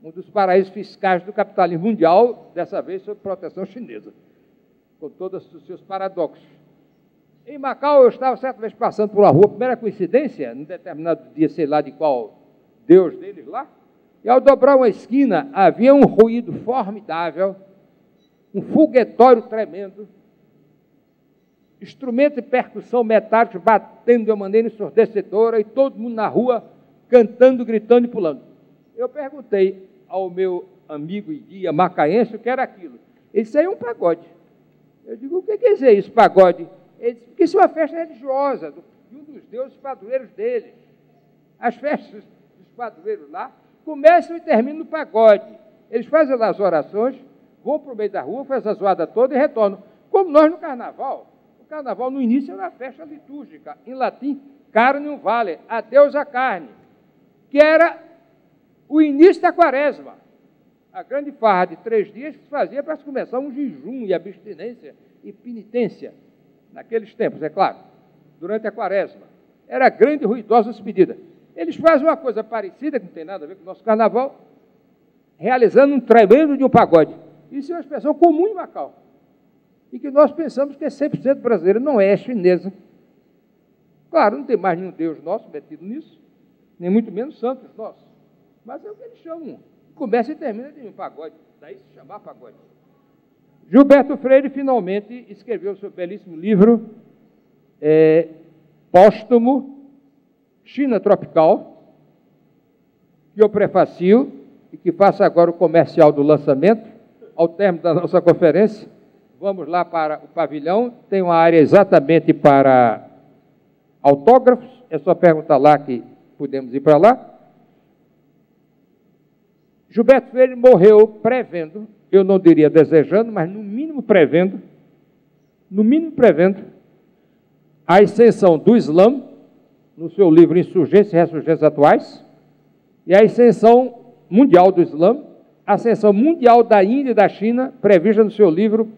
[SPEAKER 6] Um dos paraísos fiscais do capitalismo mundial, dessa vez sob proteção chinesa, com todos os seus paradoxos. Em Macau, eu estava certa vez passando por uma rua, primeira coincidência, num determinado dia, sei lá de qual deus deles lá, e ao dobrar uma esquina, havia um ruído formidável, um foguetório tremendo, instrumentos de percussão metálicos batendo de uma maneira ensurdecedora e todo mundo na rua cantando, gritando e pulando. Eu perguntei ao meu amigo e guia macaense o que era aquilo. Ele disse, é um pagode. Eu digo, o que quer dizer isso, pagode? Ele disse, porque isso é uma festa religiosa de um dos deuses padroeiros deles. As festas dos padroeiros lá começam e terminam no pagode. Eles fazem lá as orações, vão para o meio da rua, fazem a zoada toda e retornam. Como nós no carnaval. O carnaval, no início, era uma festa litúrgica. Em latim, carnium vale, adeus a carne, que era o início da quaresma. A grande farra de 3 dias se fazia para se começar um jejum e abstinência e penitência. Naqueles tempos, é claro, durante a quaresma. Era grande e ruidosa despedida. Eles fazem uma coisa parecida, que não tem nada a ver com o nosso carnaval, realizando um tremendo de um pagode. Isso é uma expressão comum em Macau. E que nós pensamos que é 100% brasileira, não é chinesa. Claro, não tem mais nenhum Deus nosso metido nisso, nem muito menos santos nossos. Mas é o que eles chamam. Começa e termina de um pagode, daí se chamar pagode. Gilberto Freire, finalmente, escreveu o seu belíssimo livro póstumo, China Tropical, que eu prefacio e que faço agora o comercial do lançamento, ao término da nossa conferência. Vamos lá para o pavilhão, tem uma área exatamente para autógrafos, é só perguntar lá que podemos ir para lá. Gilberto Freire morreu prevendo, eu não diria desejando, mas no mínimo prevendo, a ascensão do Islã, no seu livro Insurgências e Ressurgências Atuais, e a ascensão mundial do Islã, a ascensão mundial da Índia e da China, prevista no seu livro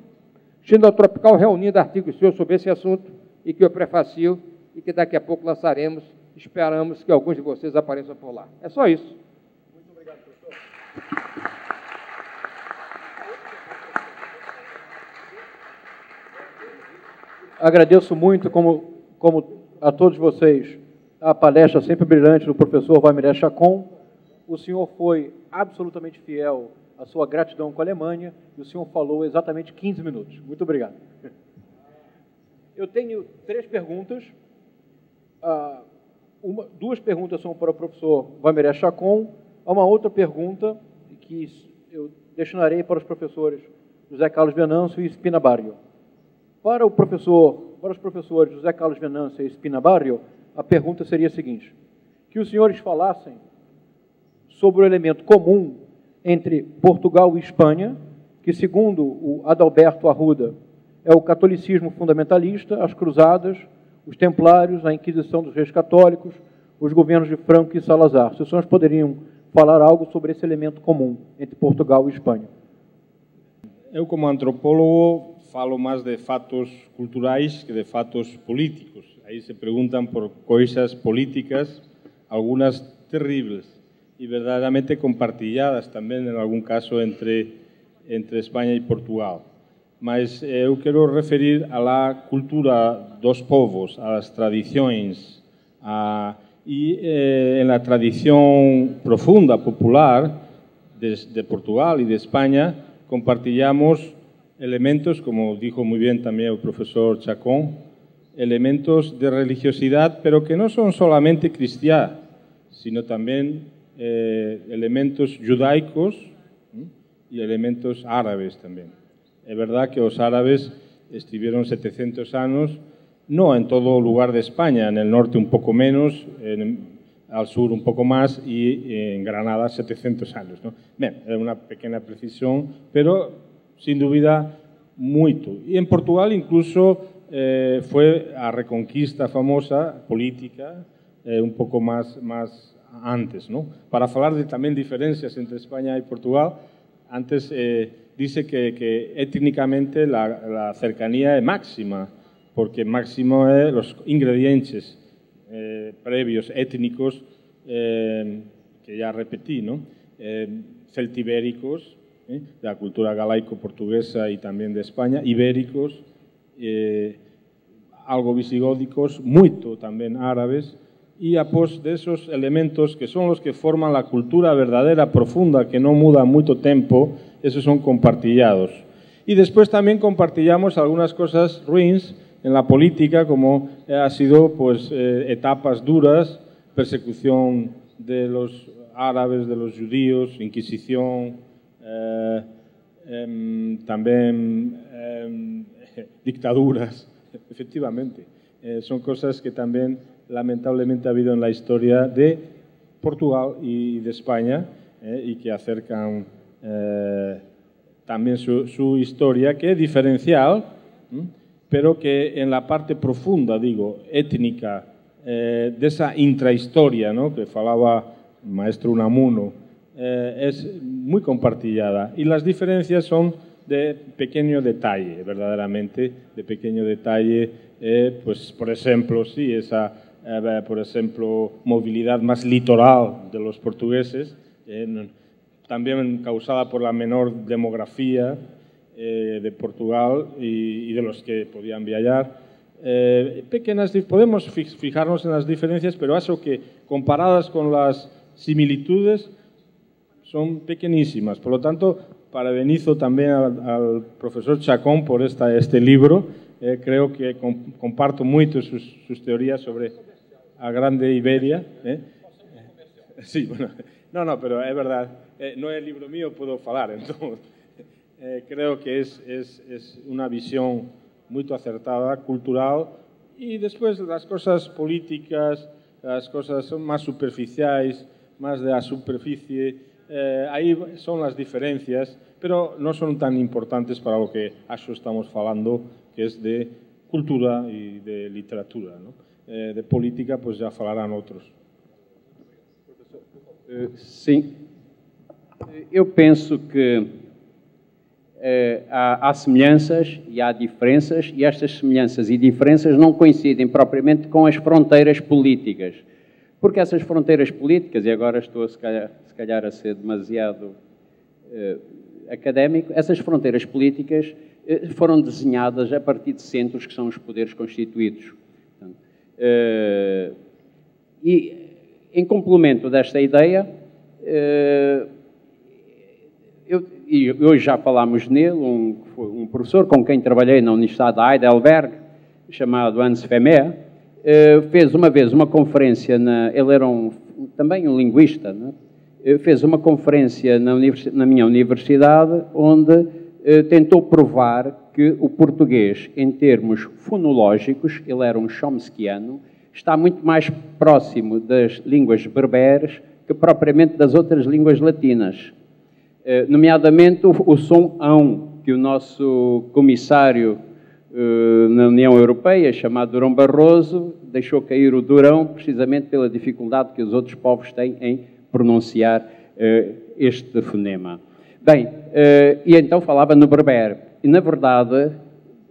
[SPEAKER 6] China Tropical, reunindo artigos seus sobre esse assunto, e que eu prefacio, e que daqui a pouco lançaremos. Esperamos que alguns de vocês apareçam por lá. É só isso. Muito obrigado, professor.
[SPEAKER 3] Agradeço muito, como a todos vocês, a palestra sempre brilhante do professor Waimiré Chacon. O senhor foi absolutamente fiel à sua gratidão com a Alemanha e o senhor falou exatamente 15 minutos. Muito obrigado. Eu tenho 3 perguntas. Duas perguntas são para o professor Waimiré Chacon. Há uma outra pergunta que eu destinarei para os professores José Carlos Venâncio e Spina Barrio. Para os professores José Carlos Venâncio e Spina Barrio, a pergunta seria a seguinte: que os senhores falassem sobre o elemento comum entre Portugal e Espanha, que, segundo o Adalberto Arruda, é o catolicismo fundamentalista, as cruzadas, os templários, a Inquisição dos Reis Católicos, os governos de Franco e Salazar. Se os senhores poderiam falar algo sobre esse elemento comum entre Portugal e Espanha.
[SPEAKER 4] Eu, como antropólogo, falo máis de fatos culturais que de fatos políticos. Aí se preguntan por coisas políticas, algunas terribles, e verdadeiramente compartilladas tamén, en algún caso, entre España e Portugal. Mas eu quero referir a la cultura dos povos, a las tradicións, e en la tradición profunda, popular, de Portugal e de España, compartillamos elementos, como dijo muy bien también el profesor Chacón, elementos de religiosidad, pero que no son solamente cristianos, sino también elementos judaicos y elementos árabes también. Es verdad que los árabes estuvieron 700 años, no en todo lugar de España, en el norte un poco menos, al sur un poco más y en Granada 700 años. ¿No? Bien, es una pequeña precisión, pero sin duda mucho. Y en Portugal incluso fue a reconquista famosa, política, un poco más antes. ¿No? Para hablar de también diferencias entre España y Portugal, antes dice que étnicamente la cercanía es máxima, porque máximo es los ingredientes previos étnicos que ya repetí, ¿no? Celtibéricos, de la cultura galaico-portuguesa y también de España, ibéricos, algo visigódicos, mucho también árabes, y após de esos elementos que son los que forman la cultura verdadera, profunda, que no muda mucho tiempo, esos son compartillados. Y después también compartillamos algunas cosas ruins en la política, como ha sido pues, etapas duras, persecución de los árabes, de los judíos, Inquisición, también dictaduras, efectivamente. Son cosas que también lamentablemente ha habido en la historia de Portugal y de España y que acercan también su historia, que es diferencial, pero que en la parte profunda, digo, étnica, de esa intrahistoria, ¿no?, que falaba el maestro Unamuno, es muy compartillada. Y las diferencias son de pequeño detalle, verdaderamente, de pequeño detalle, pues, por ejemplo, sí, esa, por ejemplo, movilidad más litoral de los portugueses, también causada por la menor demografía de Portugal y de los que podían viajar. Podemos fijarnos en las diferencias, pero eso que comparadas con las similitudes son pequeñísimas. Por lo tanto, parabenizo también al profesor Chacón por este libro. Creo que comparto mucho sus teorías sobre a Grande Iberia. Sí, bueno, no, pero es verdad. No es el libro mío, puedo hablar, entonces. Creo que es una visión muy acertada, cultural, y después las cosas políticas, las cosas son más superficiales, más de la superficie, ahí son las diferencias, pero no son tan importantes para lo que estamos hablando, que es de cultura y de literatura, ¿no? De política, pues ya hablarán otros.
[SPEAKER 5] Sim, eu penso que há semelhanças e há diferenças, e estas semelhanças e diferenças não coincidem propriamente com as fronteiras políticas, porque essas fronteiras políticas, e agora estou se calhar a ser demasiado académico, essas fronteiras políticas foram desenhadas a partir de centros que são os poderes constituídos. E, em complemento desta ideia, e hoje já falámos nele, um professor com quem trabalhei na Universidade de Heidelberg, chamado Hans Vermeer, fez uma vez uma conferência, ele era também um linguista, né? Fez uma conferência na minha universidade, onde tentou provar que o português, em termos fonológicos, ele era um chomskiano, está muito mais próximo das línguas berberes que propriamente das outras línguas latinas. Nomeadamente o som ão, que o nosso comissário na União Europeia, chamado Durão Barroso, deixou cair o Durão precisamente pela dificuldade que os outros povos têm em pronunciar este fonema. Bem, e então falava no berber. E, na verdade,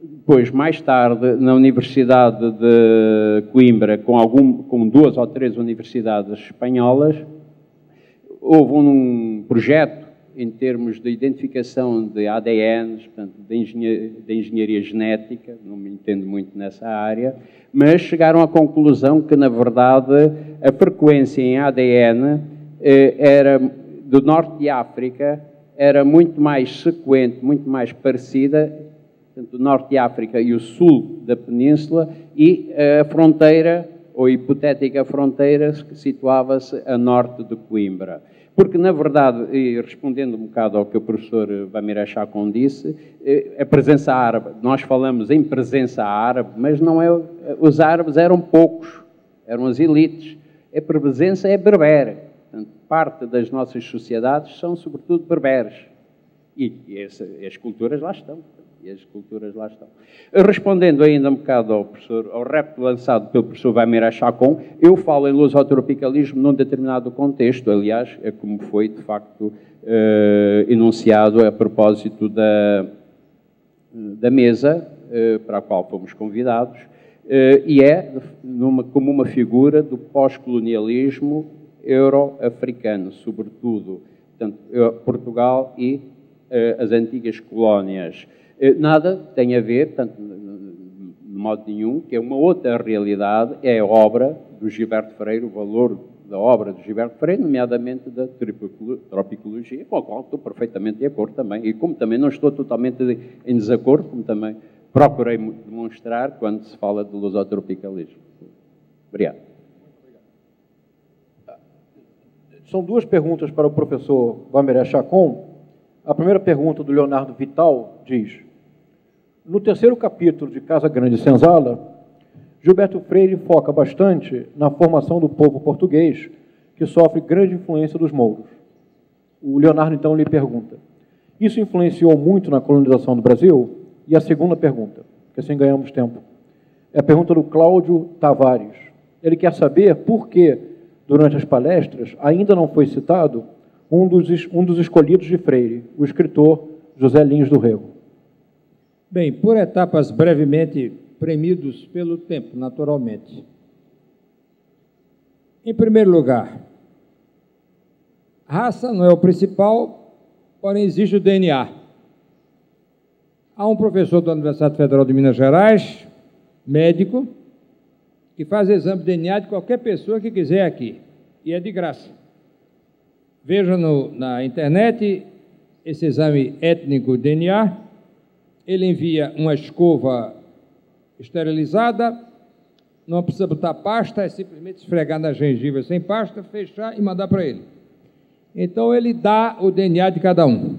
[SPEAKER 5] depois, mais tarde, na Universidade de Coimbra, com 2 ou 3 universidades espanholas, houve um projeto em termos de identificação de ADNs, portanto, de engenharia genética, não me entendo muito nessa área, mas chegaram à conclusão que, na verdade, a frequência em ADN era do norte de África, era muito mais sequente, muito mais parecida, portanto, o norte de África e o sul da península, e a fronteira, ou hipotética fronteira, situava-se a norte de Coimbra. Porque, na verdade, e respondendo um bocado ao que o professor Bamira Chacon disse, a presença árabe, nós falamos em presença árabe, mas não é, os árabes eram poucos, eram as elites. A presença é berbere. Portanto, parte das nossas sociedades são, sobretudo, berberes. E as culturas lá estão. Respondendo ainda um bocado ao repto lançado pelo professor Bamira Chacon, eu falo em lusotropicalismo num determinado contexto, aliás, é como foi, de facto, enunciado a propósito da mesa para a qual fomos convidados, e como uma figura do pós-colonialismo euro-africano, sobretudo, portanto, Portugal e as antigas colónias. Nada tem a ver, portanto, de modo nenhum, que é uma outra realidade, é a obra do Gilberto Freire, o valor da obra do Gilberto Freire, nomeadamente da tropicologia, com a qual estou perfeitamente de acordo também, e como também não estou totalmente em desacordo, como também procurei demonstrar quando se fala de lusotropicalismo. Obrigado.
[SPEAKER 3] São 2 perguntas para o professor Bamira Chacon. A primeira pergunta do Leonardo Vital diz: no 3º capítulo de Casa Grande e Senzala, Gilberto Freire foca bastante na formação do povo português, que sofre grande influência dos mouros. O Leonardo, então, lhe pergunta: isso influenciou muito na colonização do Brasil? E a segunda pergunta, que assim ganhamos tempo, é a pergunta do Cláudio Tavares. Ele quer saber por que, durante as palestras, ainda não foi citado um dos escolhidos de Freire, o escritor José Lins do Rego.
[SPEAKER 6] Bem, por etapas brevemente premidos pelo tempo, naturalmente. Em primeiro lugar, raça não é o principal, porém existe o DNA. Há um professor da Universidade Federal de Minas Gerais, médico, que faz exame de DNA de qualquer pessoa que quiser aqui, e é de graça. Veja na internet esse exame étnico DNA, ele envia uma escova esterilizada, não precisa botar pasta, é simplesmente esfregar na gengiva sem pasta, fechar e mandar para ele. Então, ele dá o DNA de cada um.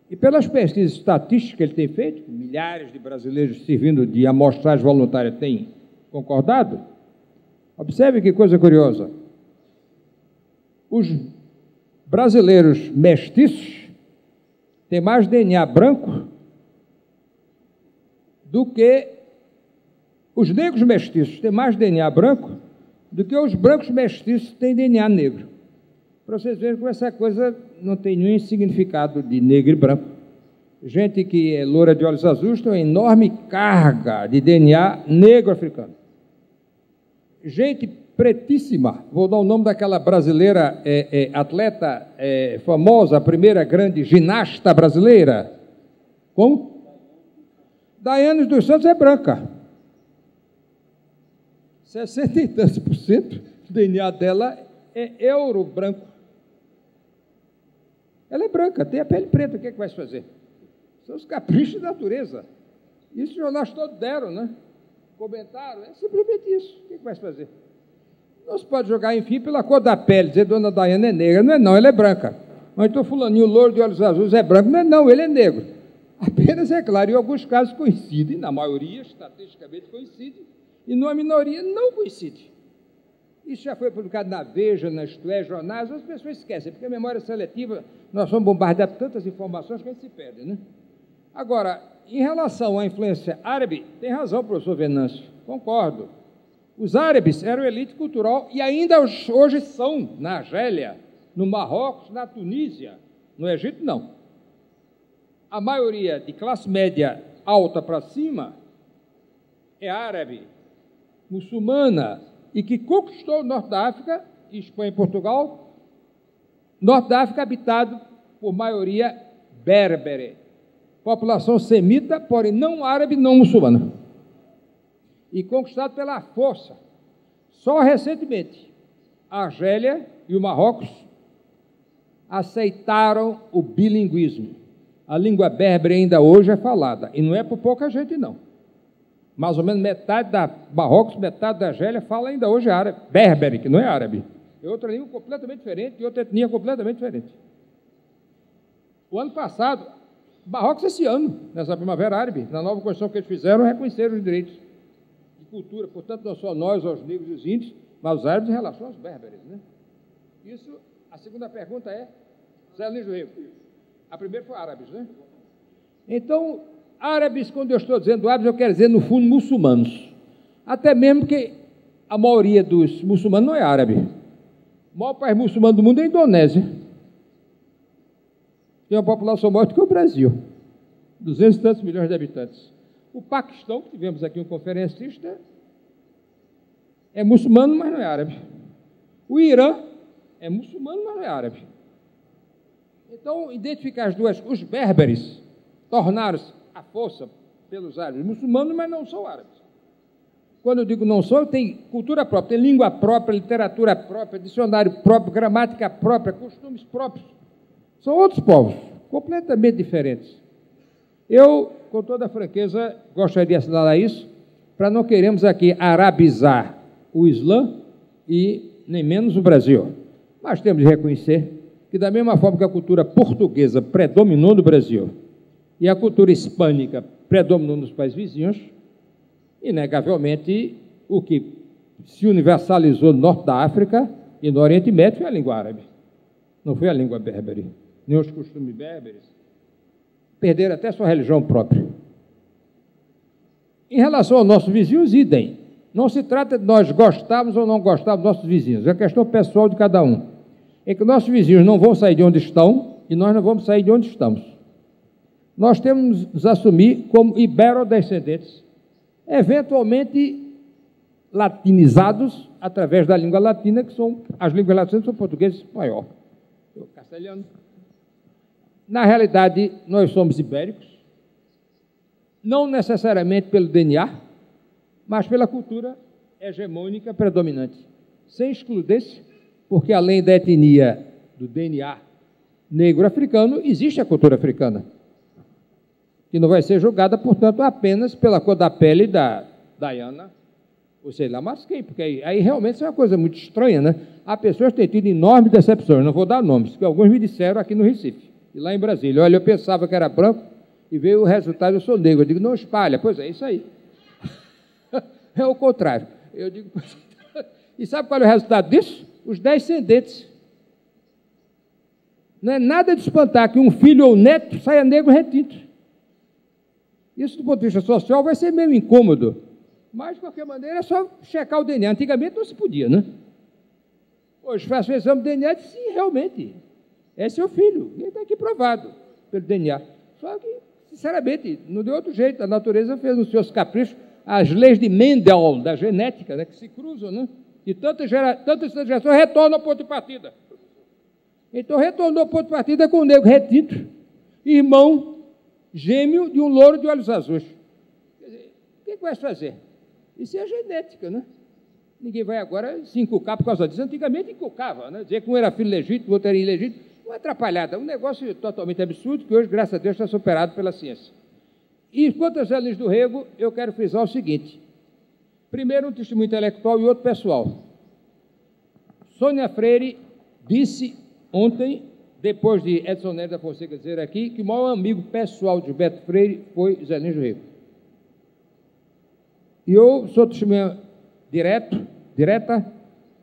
[SPEAKER 6] E pelas pesquisas estatísticas que ele tem feito, milhares de brasileiros servindo de amostragem voluntária têm concordado, observe que coisa curiosa. Os brasileiros mestiços têm mais DNA branco do que os negros mestiços têm mais DNA branco do que os brancos mestiços têm DNA negro. Para vocês verem como essa coisa não tem nenhum significado de negro e branco. Gente que é loura de olhos azuis tem uma enorme carga de DNA negro-africano. Gente pretíssima, vou dar o nome daquela brasileira atleta famosa, a primeira grande ginasta brasileira. Como? Daiane dos Santos é branca. 60 e tantos % DNA dela é euro branco. Ela é branca, tem a pele preta, o que é que vai se fazer? São os caprichos da natureza. Isso os jornais todos deram, né? Comentaram, é simplesmente isso. O que é que vai se fazer? Não se pode jogar, enfim, pela cor da pele, dizer Dona Diana é negra. Não é não, ela é branca. Mas então fulaninho louro de olhos azuis é branco. Não é não, ele é negro. Apenas, é claro, em alguns casos coincidem, na maioria, estatisticamente coincidem, e numa minoria não coincide. Isso já foi publicado na Veja, na Isto É, jornais, as pessoas esquecem, porque a memória seletiva, nós somos bombardeados por tantas informações que a gente se perde, né? Agora, em relação à influência árabe, tem razão, professor Venâncio, concordo. Os árabes eram elite cultural e ainda hoje são, na Argélia, no Marrocos, na Tunísia, no Egito, não. A maioria de classe média alta para cima é árabe, muçulmana, e que conquistou o Norte da África, Espanha e Portugal, Norte da África habitado por maioria berbere, população semita, porém não árabe, não muçulmana, e conquistado pela força. Só recentemente, a Argélia e o Marrocos aceitaram o bilinguismo. A língua berbere ainda hoje é falada, e não é por pouca gente, não. Mais ou menos metade da Marrocos, metade da Argélia fala ainda hoje árabe, berbere, que não é árabe. É outra língua completamente diferente, e outra etnia completamente diferente. O ano passado, Marrocos esse ano, nessa Primavera Árabe, na nova Constituição que eles fizeram, reconheceram os direitos de cultura, portanto, não só nós, os negros e os índios, mas os árabes em relação aos berberes, né? Isso, a segunda pergunta é, Zé Luiz do Rio. A primeira foi árabes, né? Então, árabes, quando eu estou dizendo árabes, eu quero dizer, no fundo, muçulmanos. Até mesmo que a maioria dos muçulmanos não é árabe. O maior país muçulmano do mundo é a Indonésia. Tem uma população maior do que o Brasil. 200 e tantos milhões de habitantes. O Paquistão, que tivemos aqui um conferencista, é muçulmano, mas não é árabe. O Irã é muçulmano, mas não é árabe. Então, identificar as duas, os berberes tornaram-se à força pelos árabes muçulmanos, mas não são árabes. Quando eu digo não são, tem cultura própria, tem língua própria, literatura própria, dicionário próprio, gramática própria, costumes próprios. São outros povos, completamente diferentes. Eu, com toda franqueza, gostaria de assinalar isso, para não queremos aqui arabizar o Islã e nem menos o Brasil. Mas temos de reconhecer que, da mesma forma que a cultura portuguesa predominou no Brasil e a cultura hispânica predominou nos países vizinhos, inegavelmente, o que se universalizou no norte da África e no Oriente Médio foi a língua árabe. Não foi a língua berbere, nem os costumes berberes. Perderam até sua religião própria. Em relação aos nossos vizinhos, idem. Não se trata de nós gostarmos ou não gostarmos dos nossos vizinhos, é questão pessoal de cada um. É que nossos vizinhos não vão sair de onde estão e nós não vamos sair de onde estamos. Nós temos que nos assumir como ibero-descendentes, eventualmente latinizados através da língua latina, que são as línguas latinas, são português e espanhol, o castelhano. Na realidade, nós somos ibéricos, não necessariamente pelo DNA, mas pela cultura hegemônica predominante, sem excludência, porque além da etnia do DNA negro-africano, existe a cultura africana, que não vai ser julgada, portanto, apenas pela cor da pele da Diana, ou sei lá, mas quem? Porque aí realmente isso é uma coisa muito estranha, né? Há pessoas que têm tido enormes decepções, não vou dar nomes, que alguns me disseram aqui no Recife, e lá em Brasília. Olha, eu pensava que era branco, e veio o resultado, eu sou negro. Eu digo, não espalha. Pois é, isso aí. É o contrário. Eu digo, e sabe qual é o resultado disso? Os descendentes. Não é nada de espantar que um filho ou neto saia negro retinto. Isso, do ponto de vista social, vai ser meio incômodo. Mas, de qualquer maneira, é só checar o DNA. Antigamente não se podia, né? Hoje, faz o exame do DNA e diz, sim, realmente, é seu filho. E está aqui provado pelo DNA. Só que, sinceramente, não deu outro jeito. A natureza fez nos seus caprichos as leis de Mendel, da genética, né, que se cruzam, né? E tantas gerações retornam ao ponto de partida. Então, retornou ao ponto de partida com o negro retinto, irmão gêmeo de um louro de olhos azuis. Quer dizer, o que vai fazer? Isso é genética, né? Ninguém vai agora se inculcar por causa disso. Antigamente inculcava, né? Dizer que um era filho legítimo, o outro era ilegítimo. Uma atrapalhada, um negócio totalmente absurdo que hoje, graças a Deus, está superado pela ciência. E quanto às Zé do Rego, eu quero frisar o seguinte. Primeiro, um testemunho intelectual e outro pessoal. Sônia Freire disse ontem, depois de Edson Neves da Fonseca dizer aqui, que o maior amigo pessoal de Gilberto Freire foi Zé do Rego. E eu sou testemunha direta,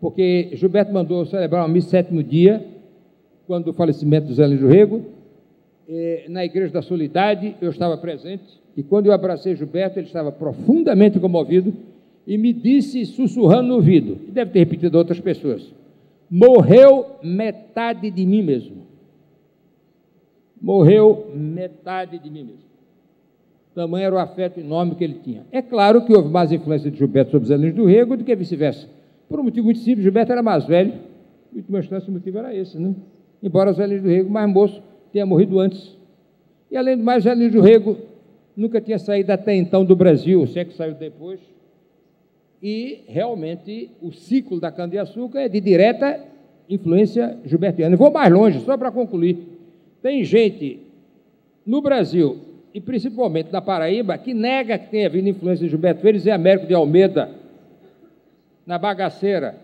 [SPEAKER 6] porque Gilberto mandou celebrar uma missa 7º dia, quando do falecimento do Zé do Rego, na Igreja da Solidade, eu estava presente, e quando eu abracei Gilberto, ele estava profundamente comovido e me disse, sussurrando no ouvido, e deve ter repetido a outras pessoas, morreu metade de mim mesmo. Morreu metade de mim mesmo. Tamanho era o afeto enorme que ele tinha. É claro que houve mais influência de Gilberto sobre Zé do Rego do que vice-versa. Por um motivo muito simples, Gilberto era mais velho, em última instância o motivo era esse, né? Embora Zé do Rego, mais moço, tenha morrido antes. E, além do mais, Zé do Rego nunca tinha saído até então do Brasil, se é que saiu depois. E, realmente, o ciclo da cana-de-açúcar é de direta influência gilbertiana. Eu vou mais longe, só para concluir. Tem gente no Brasil, e principalmente na Paraíba, que nega que tenha havido influência de Gilberto Freire, Zé Américo de Almeida, na Bagaceira.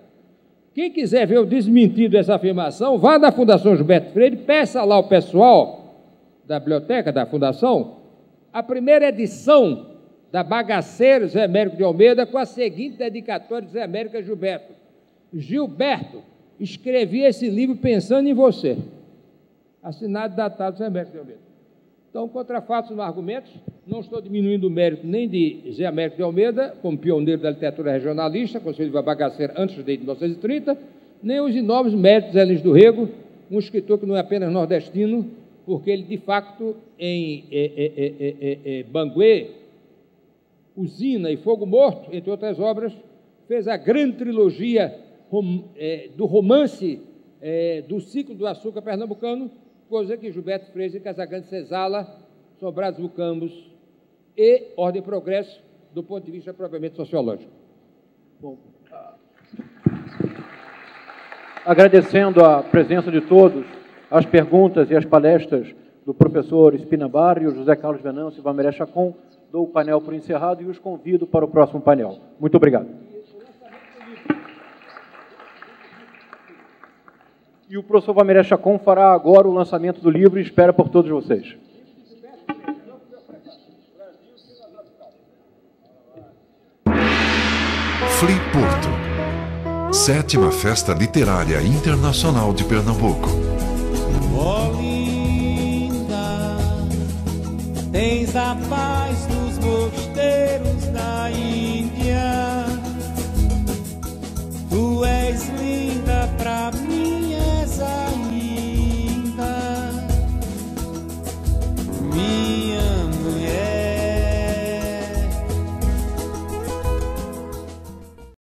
[SPEAKER 6] Quem quiser ver o desmentido dessa afirmação, vá na Fundação Gilberto Freire, peça lá ao pessoal da biblioteca da Fundação a primeira edição da Bagaceira Zé Américo de Almeida, com a seguinte dedicatória de Zé Américo a Gilberto. Gilberto, escrevi esse livro pensando em você. Assinado e datado Zé Américo de Almeida. Então, contra fatos e argumentos, não estou diminuindo o mérito nem de Zé Américo de Almeida, como pioneiro da literatura regionalista, com seu livro A Bagaceira antes de 1930, nem os enormes méritos de Zé do Rego, um escritor que não é apenas nordestino, porque ele, de facto, em Banguê, Usina e Fogo Morto, entre outras obras, fez a grande trilogia do romance do ciclo do açúcar pernambucano, coisa que Gilberto Freire, Casagrande Senzala, Sobrados Mucambos e Ordem e Progresso, do ponto de vista propriamente sociológico.
[SPEAKER 7] Bom, agradecendo a presença de todos, as perguntas e as palestras do professor Spinabar e o José Carlos Venâncio e Vamiré Chacon, dou o painel por encerrado e os convido para o próximo painel. Muito obrigado. E o professor Vamiré Chacon fará agora o lançamento do livro e espera por todos vocês.
[SPEAKER 1] Flipporto, 7ª Festa Literária Internacional de Pernambuco.
[SPEAKER 2] Oh, linda, tens a paz dos mosteiros da Índia. Tu és linda pra